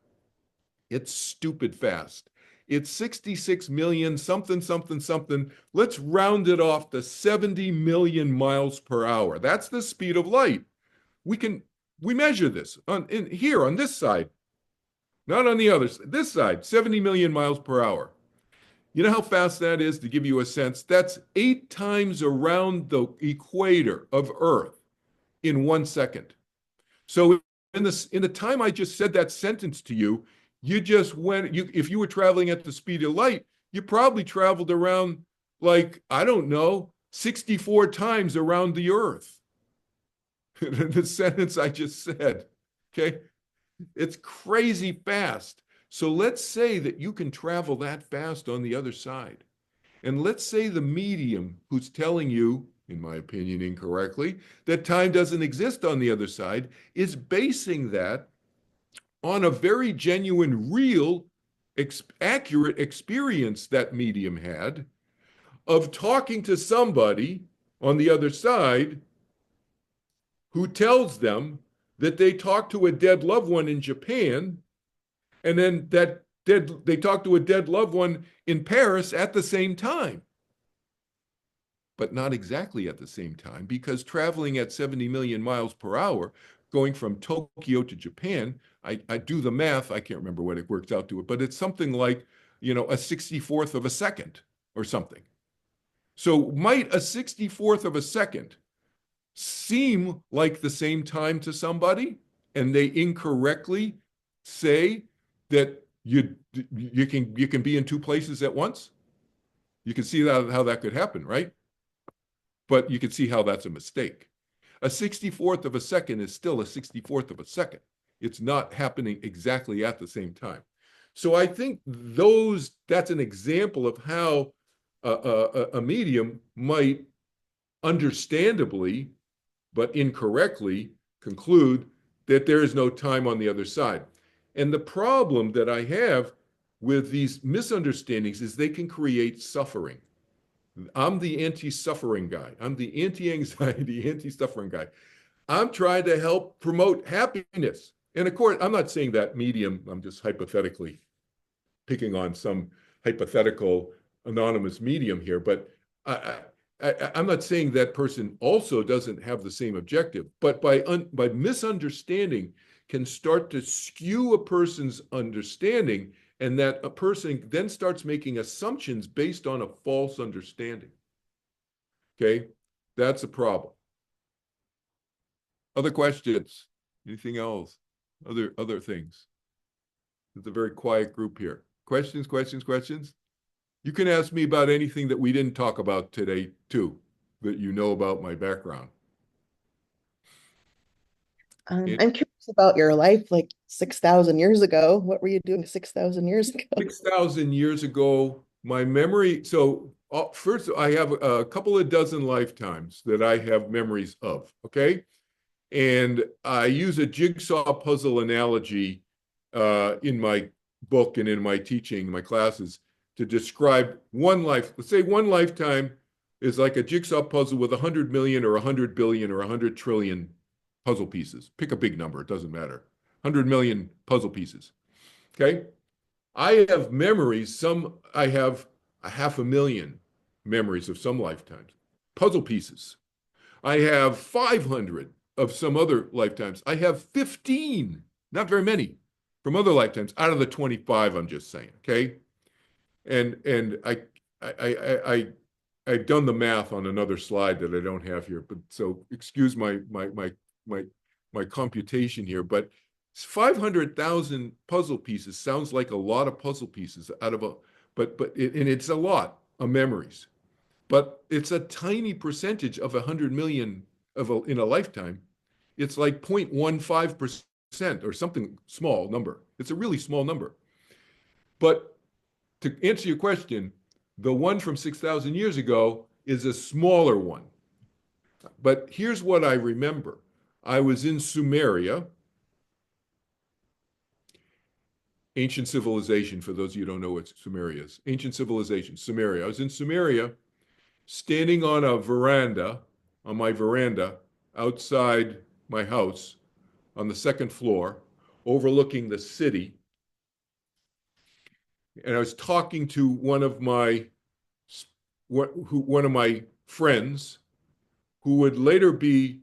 It's stupid fast. It's 66 million something, something, something. Let's round it off to 70 million miles per hour. That's the speed of light. We measure this here on this side, not on the other side. This side, 70 million miles per hour. You know how fast that is, to give you a sense? That's 8 times around the equator of Earth in 1 second. So in the time I just said that sentence to you, if you were traveling at the speed of light, you probably traveled around, like, I don't know, 64 times around the Earth. The sentence I just said, okay? It's crazy fast. So let's say that you can travel that fast on the other side. And let's say the medium who's telling you, in my opinion incorrectly, that time doesn't exist on the other side is basing that on a very genuine, real accurate experience that medium had of talking to somebody on the other side who tells them that they talked to a dead loved one in Japan, and then they talked to a dead loved one in Paris at the same time. But not exactly at the same time, because traveling at 70 million miles per hour, going from Tokyo to Japan, I do the math, I can't remember what it works out to it, but it's something like, a 64th of a second or something. So might a 64th of a second seem like the same time to somebody, and they incorrectly say that you can be in two places at once? You can see how that could happen, right? But you can see how that's a mistake. A 64th of a second is still a 64th of a second. It's not happening exactly at the same time. So I think that's an example of how a medium might understandably, but incorrectly, conclude that there is no time on the other side. And the problem that I have with these misunderstandings is they can create suffering. I'm the anti-suffering guy. I'm the anti-anxiety, anti-suffering guy. I'm trying to help promote happiness. And of course, I'm not saying that medium, I'm just hypothetically picking on some hypothetical anonymous medium here, but I'm not saying that person also doesn't have the same objective, but by misunderstanding can start to skew a person's understanding, and that a person then starts making assumptions based on a false understanding. Okay, that's a problem. Other questions? Anything else? Other things? It's a very quiet group here. Questions, questions, questions? You can ask me about anything that we didn't talk about today, too, that you know about my background. I'm curious about your life like 6,000 years ago. What were you doing 6,000 years ago? 6,000 years ago, my memory. So, first, I have a couple of dozen lifetimes that I have memories of. Okay. And I use a jigsaw puzzle analogy in my book and in my teaching, my classes, to describe one life. Let's say one lifetime is like a jigsaw puzzle with 100 million or 100 billion or 100 trillion puzzle pieces. Pick a big number, it doesn't matter. 100 million puzzle pieces. Okay. I have memories, I have a 500,000 memories of some lifetimes, puzzle pieces. I have 500 of some other lifetimes. I have 15, not very many, from other lifetimes out of the 25, I'm just saying, okay? And I've done the math on another slide that I don't have here, but so excuse my computation here, but 500,000 puzzle pieces sounds like a lot of puzzle pieces out of and it's a lot of memories, but it's a tiny percentage of 100 million in a lifetime. It's like 0.15% or something small number. It's a really small number. But to answer your question, the one from 6,000 years ago is a smaller one. But here's what I remember. I was in Sumeria, ancient civilization, for those of you who don't know what Sumeria is. Ancient civilization, Sumeria. I was in Sumeria, standing on my veranda, outside my house, on the second floor, overlooking the city. And I was talking to one of my friends, who would later be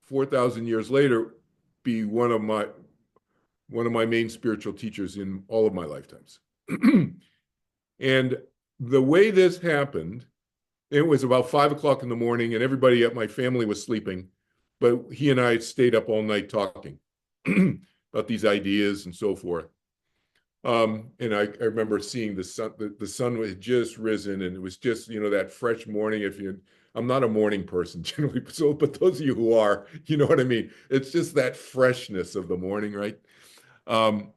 4,000 years later, be one of my main spiritual teachers in all of my lifetimes. And the way this happened, it was about 5 o'clock in the morning, and everybody at my family was sleeping, but he and I stayed up all night talking about these ideas and so forth. And I remember seeing the sun had just risen, and it was just, that fresh morning. I'm not a morning person generally, but those of you who are, you know what I mean? It's just that freshness of the morning, right? But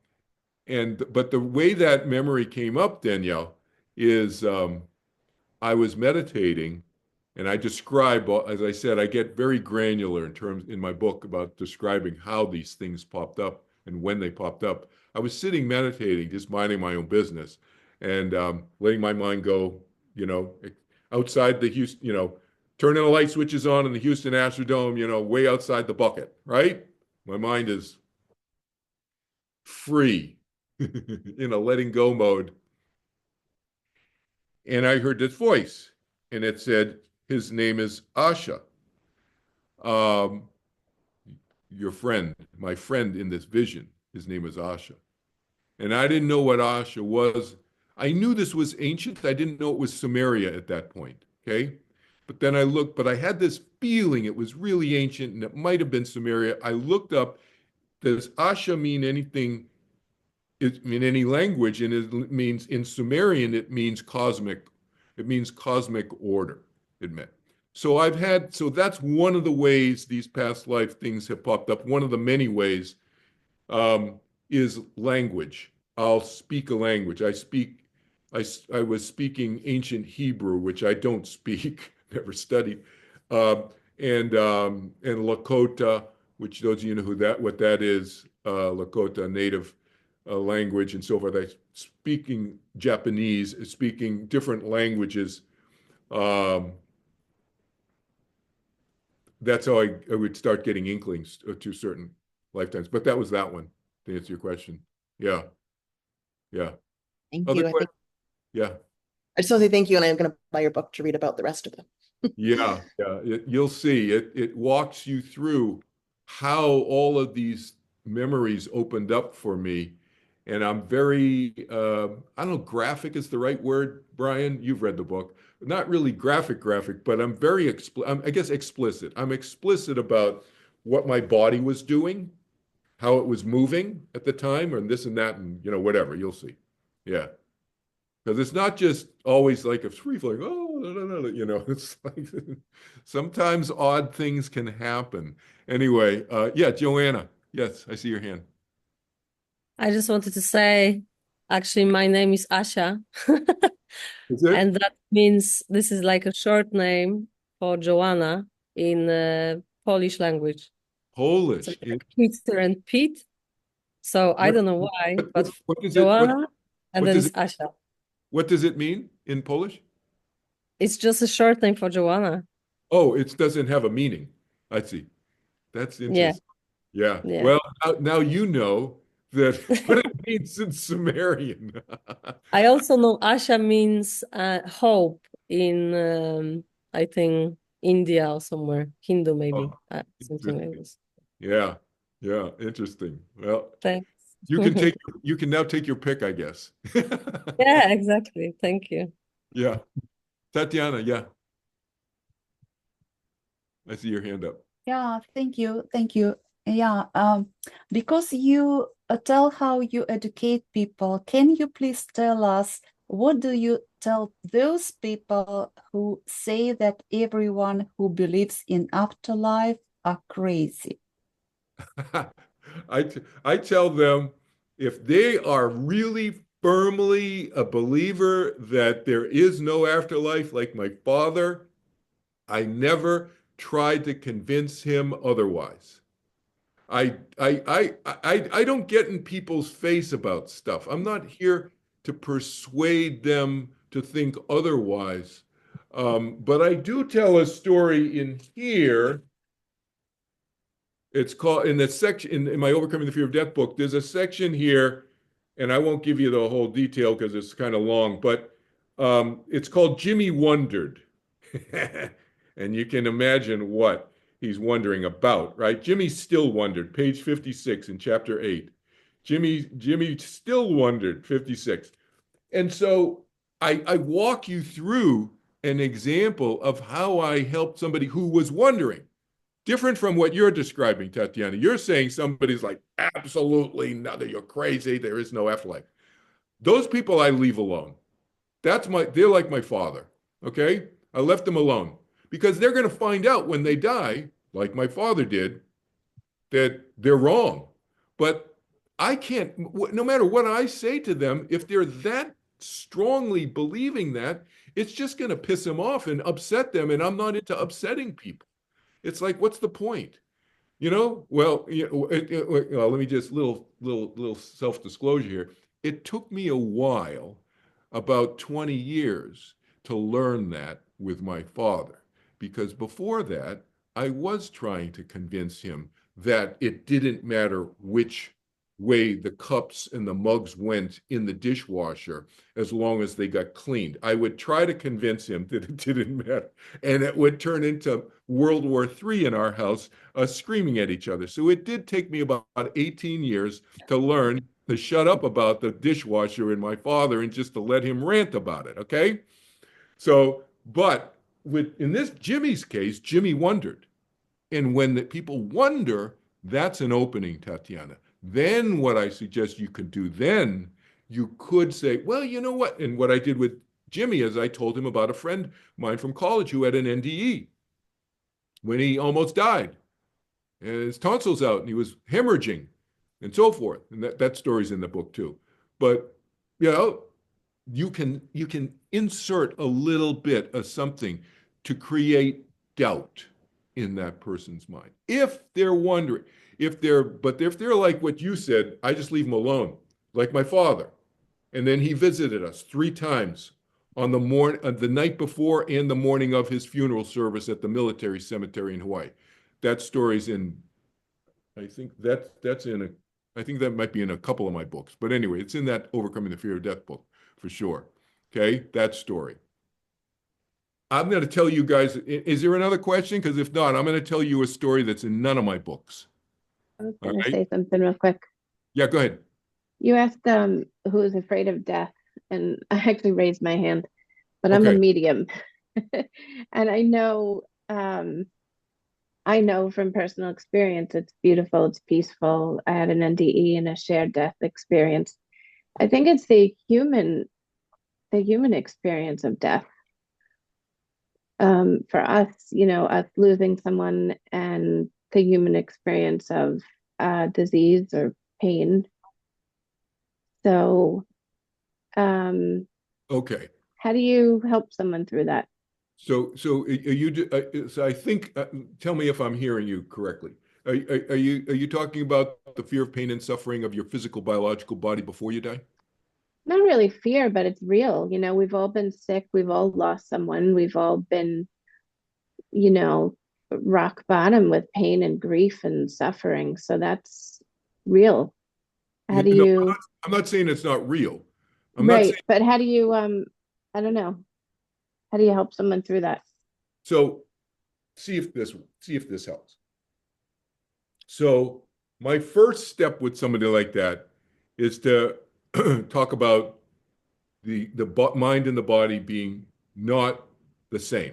the way that memory came up, Danielle, is I was meditating, and I describe, as I said, I get very granular in my book about describing how these things popped up and when they popped up. I was sitting meditating, just minding my own business, and letting my mind go, outside the Houston, turning the light switches on in the Houston Astrodome, way outside the bucket, right? My mind is free, in a letting go mode. And I heard this voice, and it said, his name is Asha. Um, your friend, my friend in this vision, his name is Asha. And I didn't know what Asha was. I knew this was ancient. I didn't know it was Sumeria at that point. Okay. But then I looked, but I had this feeling it was really ancient and it might have been Sumeria. I looked up, does Asha mean anything in any language? And it means, in Sumerian, it means cosmic order, it meant. So that's one of the ways these past life things have popped up. One of the many ways is language. I'll speak a language. I was speaking ancient Hebrew, which I don't speak, never studied, and Lakota, which those of you know what that is, Lakota native language and so forth. I speaking Japanese, speaking different languages. That's how I would start getting inklings to certain lifetimes. But that was that one, to answer your question. Yeah. Yeah. Thank Other you. questions? Yeah. I just want to say thank you, and I'm going to buy your book to read about the rest of them. Yeah. Yeah. You'll see. It walks you through how all of these memories opened up for me. And I'm very, I don't know, graphic is the right word, Brian. You've read the book. Not really graphic, but I'm very, I guess, explicit. I'm explicit about what my body was doing, how it was moving at the time, and this and that, and whatever. You'll see. Yeah, because it's not just always like a free flowing. Oh, no. It's like sometimes odd things can happen. Anyway, yeah, Joanna. Yes, I see your hand. I just wanted to say, actually, my name is Asia, Is it? and that means this is like a short name for Joanna in Polish language. So Polish. like Peter and Pete. So I What, don't know why, but what does it Joanna, and what then does it's it Asia. what does it mean in Polish? It's just a short name for Joanna. Oh, it doesn't have a meaning. I see. That's Yeah, interesting. Yeah. yeah. Well, now you know that what it means in Sumerian. I also know Asha means hope in, I think, India or somewhere, Hindu maybe, Oh, something like interesting. this. Yeah. Yeah. Interesting. Well, Thanks. you can now take your pick, I guess. Yeah, exactly. Thank you. Yeah. Tatiana, yeah. I see your hand up. Yeah, thank you. Thank you. Yeah, because you tell how you educate people, can you please tell us what do you tell those people who say that everyone who believes in afterlife are crazy? I tell them, if they are really firmly a believer that there is no afterlife, like my father, I never tried to convince him otherwise. I don't get in people's face about stuff. I'm not here to persuade them to think otherwise. But I do tell a story in here. It's called, in the section in my Overcoming the Fear of Death book, there's a section here, and I won't give you the whole detail because it's kind of long, but it's called Jimmy Wondered. And you can imagine what he's wondering about, right? Jimmy still wondered, page 56 in chapter 8. Jimmy still wondered, 56. And so I walk you through an example of how I helped somebody who was wondering. Different from what you're describing, Tatiana. You're saying somebody's like, absolutely nothing, you're crazy, there is no afterlife. Those people I leave alone. They're like my father, okay? I left them alone because they're going to find out when they die, like my father did, that they're wrong. But I can't, no matter what I say to them, if they're that strongly believing that, it's just going to piss them off and upset them. And I'm not into upsetting people. It's like, what's the point? Well, well, let me just little self-disclosure here. It took me a while, about 20 years, to learn that with my father, because before that, I was trying to convince him that it didn't matter which way the cups and the mugs went in the dishwasher as long as they got cleaned. I would try to convince him that it didn't matter, and it would turn into World War III in our house, screaming at each other. So it did take me about 18 years to learn to shut up about the dishwasher and my father and just to let him rant about it. Okay. So, but in this Jimmy's case, Jimmy wondered. And when the people wonder, that's an opening, Tatiana. Then what I suggest you could do then, you could say, well, you know what? And what I did with Jimmy is I told him about a friend of mine from college who had an NDE when he almost died. And his tonsils out and he was hemorrhaging and so forth. And that story's in the book too. But you can insert a little bit of something to create doubt in that person's mind. If they're wondering, if they're like what you said, I just leave them alone, like my father. And then he visited us 3 times on the night before and the morning of his funeral service at the military cemetery in Hawaii. That story's in, I think I think that might be in a couple of my books. But anyway, it's in that Overcoming the Fear of Death book for sure. Okay, that story. I'm going to tell you guys, is there another question? Because if not, I'm going to tell you a story that's in none of my books. I was All going to right? say something real quick. Yeah, go ahead. You asked who is afraid of death, and I actually raised my hand, but I'm a Okay. medium. And I know from personal experience it's beautiful, it's peaceful. I had an NDE and a shared death experience. I think it's the human experience of death. For us, us losing someone and the human experience of disease or pain. So, Okay. how do you help someone through that? So I think, tell me if I'm hearing you correctly. Are you talking about the fear of pain and suffering of your physical biological body before you die? Not really fear, but it's real. We've all been sick, we've all lost someone, we've all been, you know, rock bottom with pain and grief and suffering. So that's real. How do No, you, I'm not saying it's not real. I'm not saying right, but how do you, I don't know, how do you help someone through that? so. See if this helps. So my first step with somebody like that is to talk about the mind and the body being not the same.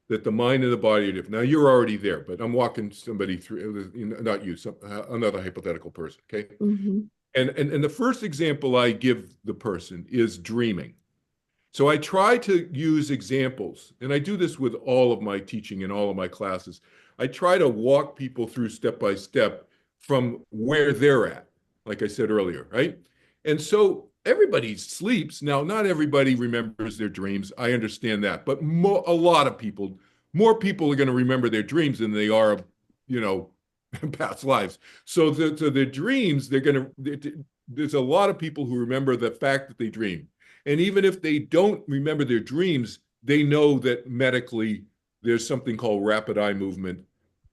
That the mind and the body are different. Now you're already there, but I'm walking somebody through, not you, another hypothetical person. Okay. Mm-hmm. And the first example I give the person is dreaming. So I try to use examples, and I do this with all of my teaching and all of my classes. I try to walk people through step by step from where they're at, like I said earlier, right? And so everybody sleeps. Now, not everybody remembers their dreams. I understand that, but a lot of people, more people are going to remember their dreams than they are, past lives. So the dreams, there's a lot of people who remember the fact that they dream. And even if they don't remember their dreams, they know that medically there's something called rapid eye movement,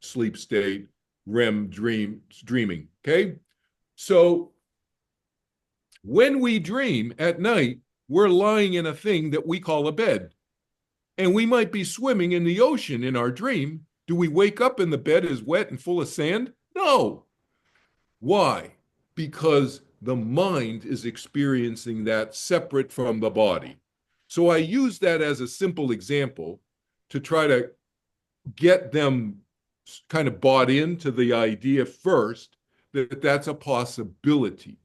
sleep state, REM dreaming. Okay. So when we dream at night, we're lying in a thing that we call a bed. And we might be swimming in the ocean in our dream. Do we wake up and the bed is wet and full of sand? No. Why? Because the mind is experiencing that separate from the body. So I use that as a simple example to try to get them kind of bought into the idea first that that's a possibility.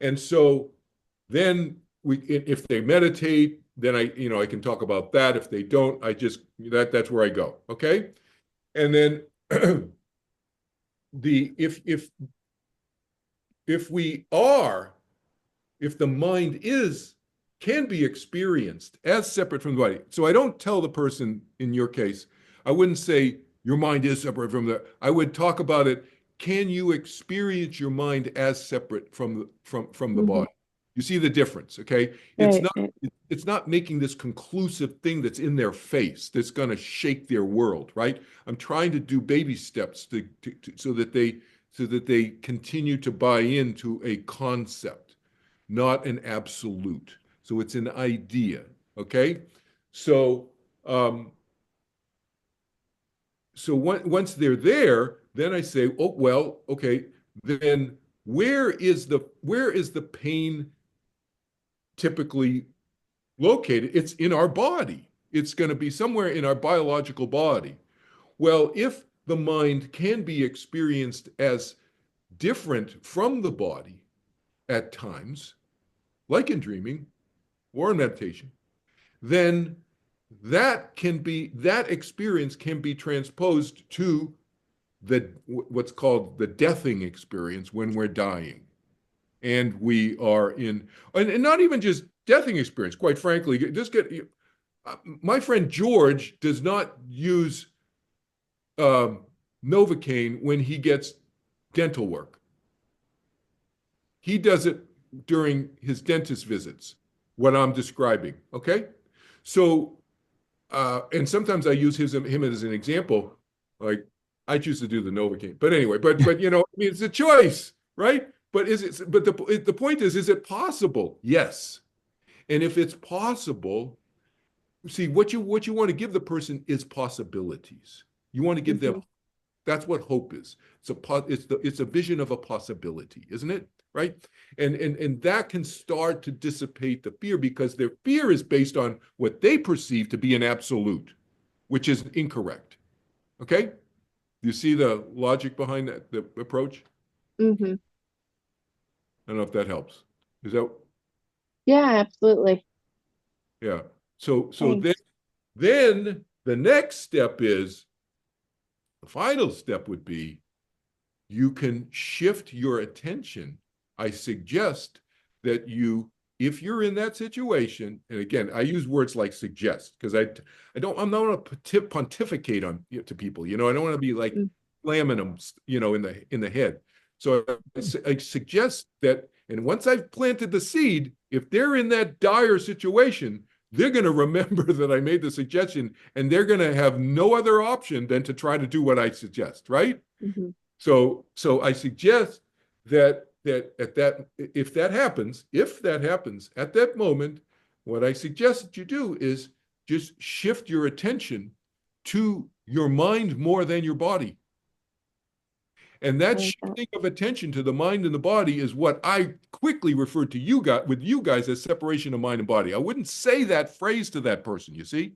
And so then if they meditate, then I can talk about that. If they don't, that's where I go. Okay. And then if the mind can be experienced as separate from the body. So I don't tell the person in your case, I wouldn't say Your mind is separate from the, I would talk about it. Can you experience your mind as separate from the Mhm. body? You see the difference, okay? Right, right. It's not making this conclusive thing that's in their face that's going to shake their world, right? I'm trying to do baby steps so that they continue to buy into a concept, not an absolute. So it's an idea, okay? So once they're there, then I say, oh well, okay, then where is the pain typically located? It's in our body. It's going to be somewhere in our biological body. Well, if the mind can be experienced as different from the body at times, like in dreaming or in meditation, then that experience can be transposed to what's called the deathing experience when we're dying. And we are in, and not even just deathing experience, quite frankly, my friend George does not use Novocaine when he gets dental work. He does it during his dentist visits, what I'm describing, okay? So, and sometimes I use him as an example, like I choose to do the Novocaine. But anyway, but you know, I mean, it's a choice, right? But the point is it possible? Yes. And if it's possible, see what you want to give the person is possibilities. You want to give them, that's what hope is. It's a vision of a possibility, isn't it? Right? And that can start to dissipate the fear, because their fear is based on what they perceive to be an absolute, which is incorrect. Okay? Do you see the logic behind that, the approach? Hmm. I don't know if that helps. Is that, Yeah, absolutely. yeah. So Thanks. then the next step is, the final step would be, you can shift your attention. I suggest that if you're in that situation, and again, I use words like suggest, because I'm not want to pontificate to people, I don't want to be like Mm. slamming them, in the head. So I suggest that, and once I've planted the seed, if they're in that dire situation, they're going to remember that I made the suggestion, and they're going to have no other option than to try to do what I suggest, right? Mm-hmm. So I suggest that if that happens at that moment, what I suggest that you do is just shift your attention to your mind more than your body. And that shifting of attention to the mind and the body is what I quickly referred to you guys as separation of mind and body. I wouldn't say that phrase to that person, you see,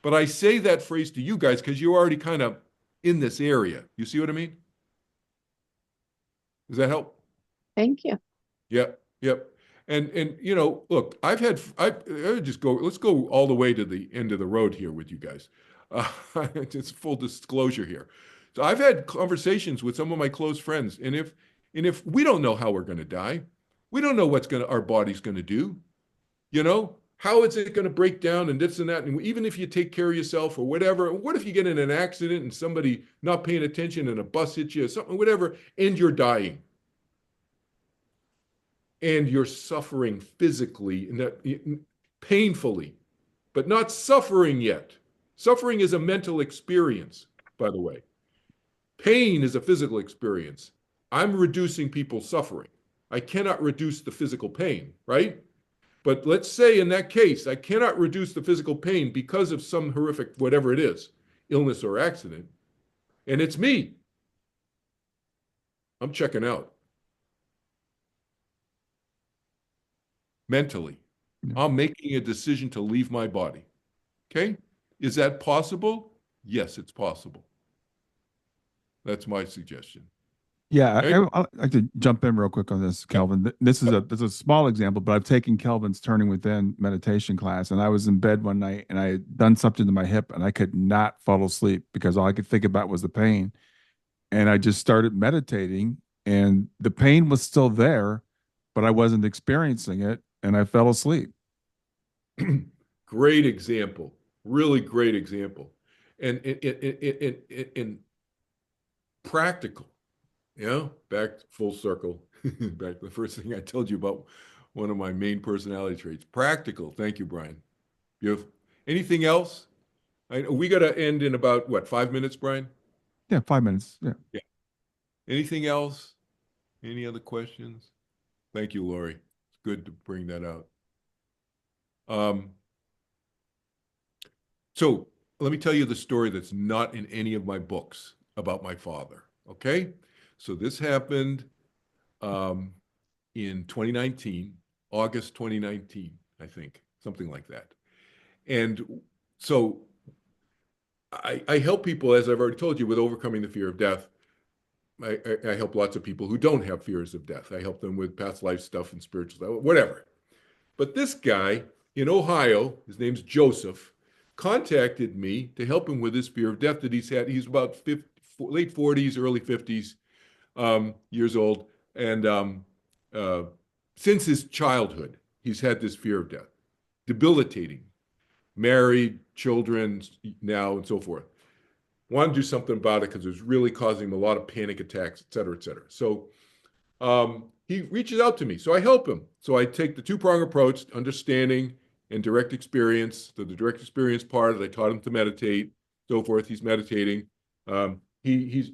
but I say that phrase to you guys because you're already kind of in this area. You see what I mean? Does that help? Thank you. Yep, yep. And look, let's go all the way to the end of the road here with you guys. Just full disclosure here. So I've had conversations with some of my close friends, and if we don't know how we're going to die, we don't know our body's going to do, how is it going to break down and this and that, and even if you take care of yourself or whatever, what if you get in an accident and somebody not paying attention and a bus hits you or something, whatever, and you're dying? And you're suffering physically, painfully, but not suffering yet. Suffering is a mental experience, by the way. Pain is a physical experience. I'm reducing people's suffering. I cannot reduce the physical pain, right? But let's say in that case, I cannot reduce the physical pain because of some horrific, whatever it is, illness or accident, and it's me. I'm checking out. Mentally, I'm making a decision to leave my body. Okay? Is that possible? Yes, it's possible. That's my suggestion. Yeah, Okay? I'd like to jump in real quick on this, Kelvin. This is a small example, but I've taken Kelvin's Turning Within meditation class, and I was in bed one night and I had done something to my hip and I could not fall asleep because all I could think about was the pain. And I just started meditating, and the pain was still there, but I wasn't experiencing it, and I fell asleep. Great example. Really great example. and in practical, back full circle, back to the first thing I told you about one of my main personality traits, practical. Thank you, Brian. Beautiful. Anything else? We got to end in about what, 5 minutes, Brian? Yeah, 5 minutes. Yeah. Yeah. Anything else? Any other questions? Thank you, Lori. It's good to bring that out. So let me tell you the story that's not in any of my books about my father. Okay. So this happened in 2019, August 2019, I think, something like that. And so I help people, as I've already told you, with overcoming the fear of death. I help lots of people who don't have fears of death. I help them with past life stuff and spiritual stuff, whatever. But this guy in Ohio, his name's Joseph, contacted me to help him with his fear of death that he's had. He's about late 40s, early 50s years old. And since his childhood, he's had this fear of death, debilitating, married, children now, and so forth. Want to do something about it because it was really causing him a lot of panic attacks, et cetera, et cetera. So he reaches out to me. So I help him. So I take the two-prong approach, understanding and direct experience. The direct experience part, I taught him to meditate, so forth. He's meditating. He's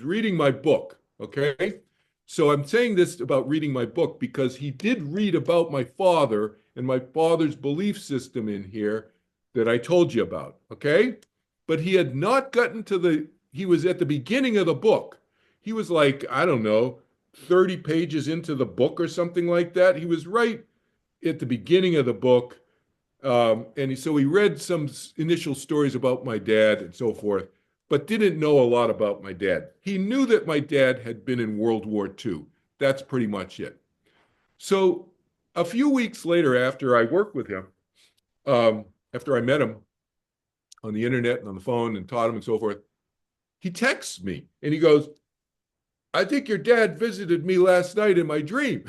reading my book. Okay. So I'm saying this about reading my book because he did read about my father and my father's belief system in here that I told you about. Okay. But he had not gotten to he was at the beginning of the book. He was like, I don't know, 30 pages into the book or something like that. He was right at the beginning of the book. So he read some initial stories about my dad and so forth, but didn't know a lot about my dad. He knew that my dad had been in World War II. That's pretty much it. So a few weeks later, after I worked with him, after I met him on the internet and on the phone and taught him and so forth, he texts me and he goes, I think your dad visited me last night in my dream.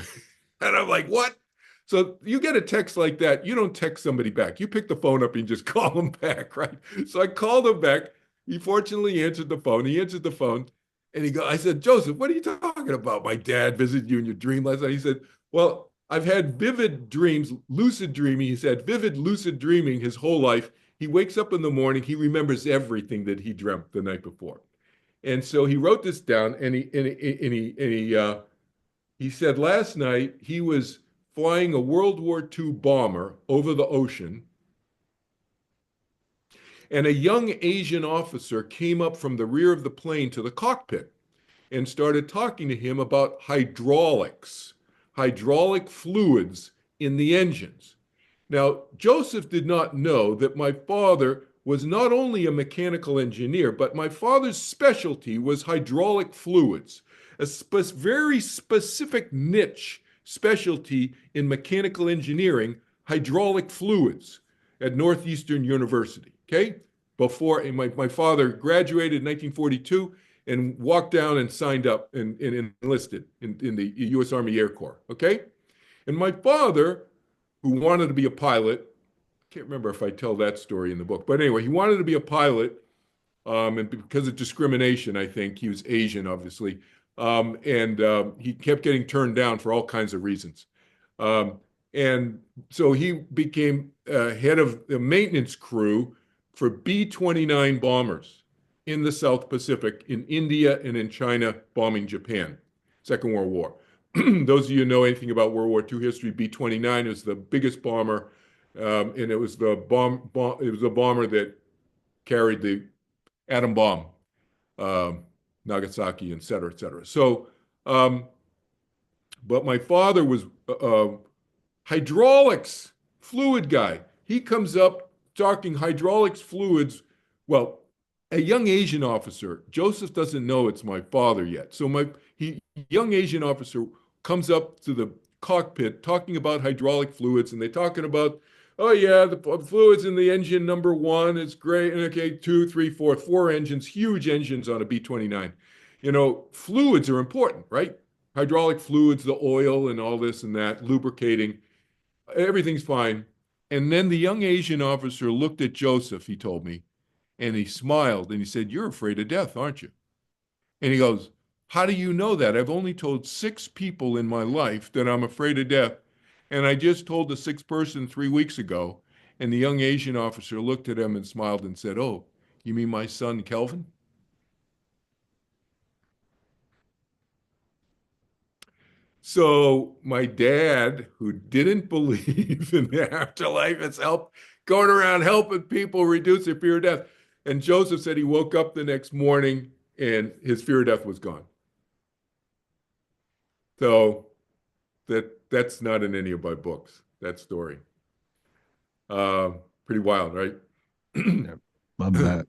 And I'm like, what? So you get a text like that, you don't text somebody back. You pick the phone up and just call them back, right? So I called him back. He fortunately answered the phone. He answered the phone. And I said, Joseph, what are you talking about? My dad visited you in your dream last night. He said, well, I've had vivid dreams, lucid dreaming. He's had vivid lucid dreaming his whole life. He wakes up in the morning. He remembers everything that he dreamt the night before. And so he wrote this down, and he said last night he was flying a World War II bomber over the ocean, and a young Asian officer came up from the rear of the plane to the cockpit and started talking to him about hydraulics, hydraulic fluids in the engines. Now, Joseph did not know that my father was not only a mechanical engineer, but my father's specialty was hydraulic fluids, a very specific niche specialty in mechanical engineering, hydraulic fluids at Northeastern University. Okay. Before my father graduated in 1942 and walked down and signed up and enlisted in the U.S. Army Air Corps. Okay. And my father, who wanted to be a pilot, can't remember if I tell that story in the book, but anyway, he wanted to be a pilot, and because of discrimination, I think he was Asian, obviously, and he kept getting turned down for all kinds of reasons, and so he became head of the maintenance crew for B-29 bombers in the South Pacific, in India and in China, bombing Japan, Second World War. Those of you who know anything about World War II history, B-29 is the biggest bomber. And it was the bomber that carried the atom bomb, Nagasaki, et cetera, et cetera. So, but my father was hydraulics fluid guy. He comes up talking hydraulics fluids. Well, a young Asian officer, Joseph doesn't know it's my father yet. So young Asian officer comes up to the cockpit talking about hydraulic fluids, and they're talking about, oh yeah, the fluids in the engine number one is great. And okay, 2, 3, 4, 4 engines, huge engines on a B-29. Fluids are important, right? Hydraulic fluids, the oil and all this and that, lubricating, everything's fine. And then the young Asian officer looked at Joseph, he told me, And he smiled and he said, "You're afraid of death, aren't you?" And he goes, "How do you know that? I've only told 6 people in my life that I'm afraid of death. And I just told the 6th person 3 weeks ago." And the young Asian officer looked at him and smiled and said, "Oh, you mean my son, Kelvin?" So my dad, who didn't believe in the afterlife, has helped going around helping people reduce their fear of death. And Joseph said he woke up the next morning and his fear of death was gone. So that's not in any of my books, that story. Pretty wild, right? Yep. Love that.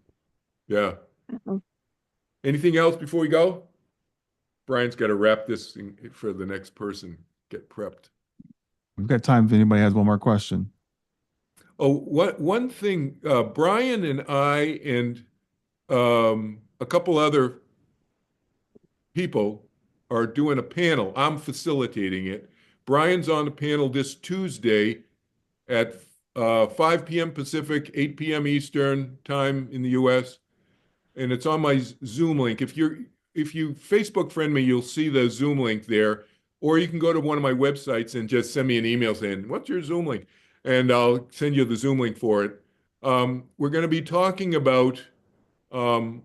Yeah. Uh-oh. Anything else before we go? Brian's got to wrap this for the next person. Get prepped. We've got time if anybody has one more question. Oh, one thing, Brian and I and a couple other people are doing a panel. I'm facilitating it. Brian's on the panel this Tuesday at 5 p.m. Pacific, 8 p.m. Eastern time in the U.S. And it's on my Zoom link. If you Facebook friend me, you'll see the Zoom link there. Or you can go to one of my websites and just send me an email saying, "What's your Zoom link?" And I'll send you the Zoom link for it. We're going to be talking about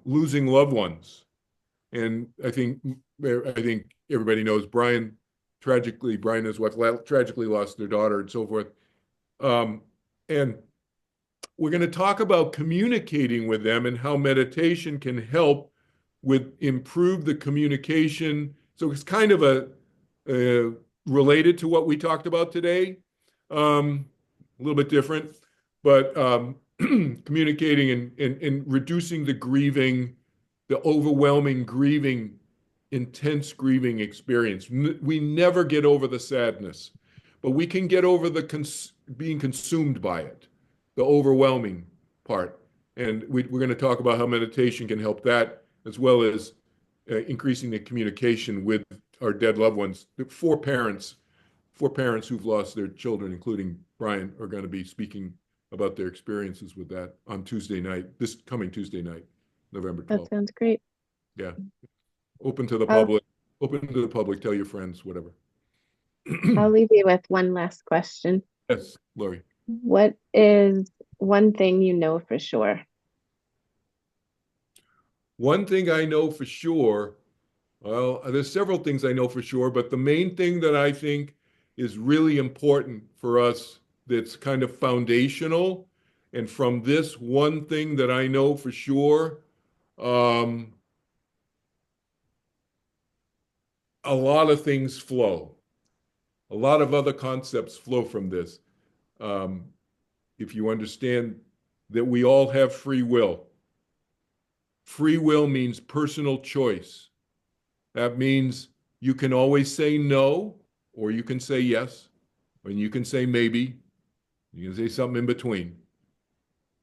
losing loved ones. And I think everybody knows Brian and his wife tragically lost their daughter and so forth. And we're going to talk about communicating with them and how meditation can help with improve the communication. So it's kind of related to what we talked about today, a little bit different, but communicating and reducing the grieving, the overwhelming grieving, intense grieving experience. We never get over the sadness, but we can get over the being consumed by it, the overwhelming part. And we're going to talk about how meditation can help that, as well as increasing the communication with our dead loved ones. 4 parents who've lost their children, including Brian, are going to be speaking about their experiences with that on Tuesday night, this coming Tuesday night, November 12th. That sounds great. Yeah. Open to the I'll- public, tell your friends, whatever. I'll leave you with one last question. Yes, Lori. What is one thing you know for sure? One thing I know for sure, well, there's several things I know for sure, but the main thing that I think is really important for us that's kind of foundational, and from this one thing that I know for sure, a lot of things flow. A lot of other concepts flow from this. If you understand that we all have free will. Free will means personal choice. That means you can always say no, or you can say yes, and you can say maybe. You can say something in between.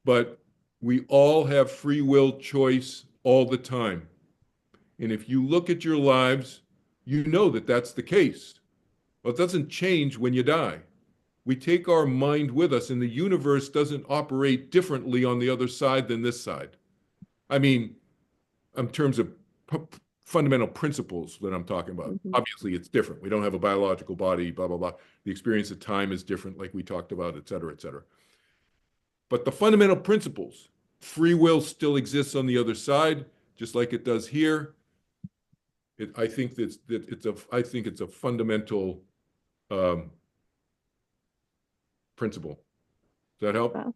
But we all have free will choice all the time. And if you look at your lives, you know that that's the case. Well, it doesn't change when you die. We take our mind with us, and the universe doesn't operate differently on the other side than this side. I mean, in terms of fundamental principles that I'm talking about. Mhm. Obviously, it's different. We don't have a biological body, blah, blah, blah. The experience of time is different, like we talked about, et cetera, et cetera. But the fundamental principles, free will still exists on the other side, just like it does here. I think it's a fundamental principle. Does that help? Wow.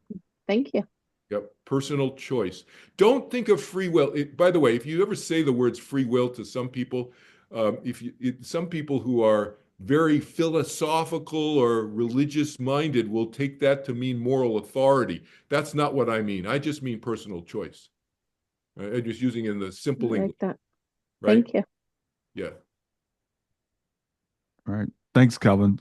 Thank you. Yep. Personal choice. Don't think of free will. By the way, if you ever say the words free will to some people, some people who are very philosophical or religious minded will take that to mean moral authority. That's not what I mean. I just mean personal choice. I'm just using it in the simple I like English, that. right? Thank you. Yeah. All right. Thanks, Kelvin.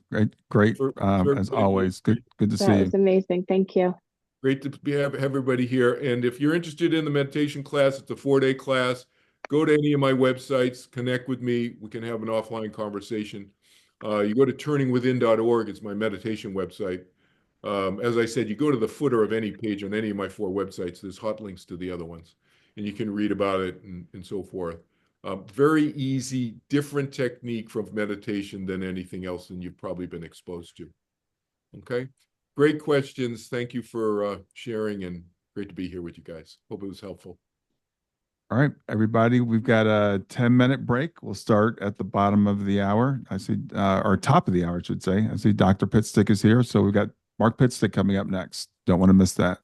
Great. Sure, As always. Good to see That you. was amazing. Thank you. Great to have everybody here. And if you're interested in the meditation class, it's a 4-day class. Go to any of my websites, connect with me. We can have an offline conversation. You go to turningwithin.org. It's my meditation website. As I said, you go to the footer of any page on any of my 4 websites, there's hot links to the other ones, and you can read about it and so forth. Very easy, different technique from meditation than anything else than you've probably been exposed to. Okay, great questions. Thank you for sharing, and great to be here with you guys. Hope it was helpful. All right, everybody, we've got a 10-minute break. We'll start at the bottom of the hour. I see, or top of the hour, I should say. I see Dr. Pitstick is here. So we've got Mark Pitstick coming up next. Don't want to miss that.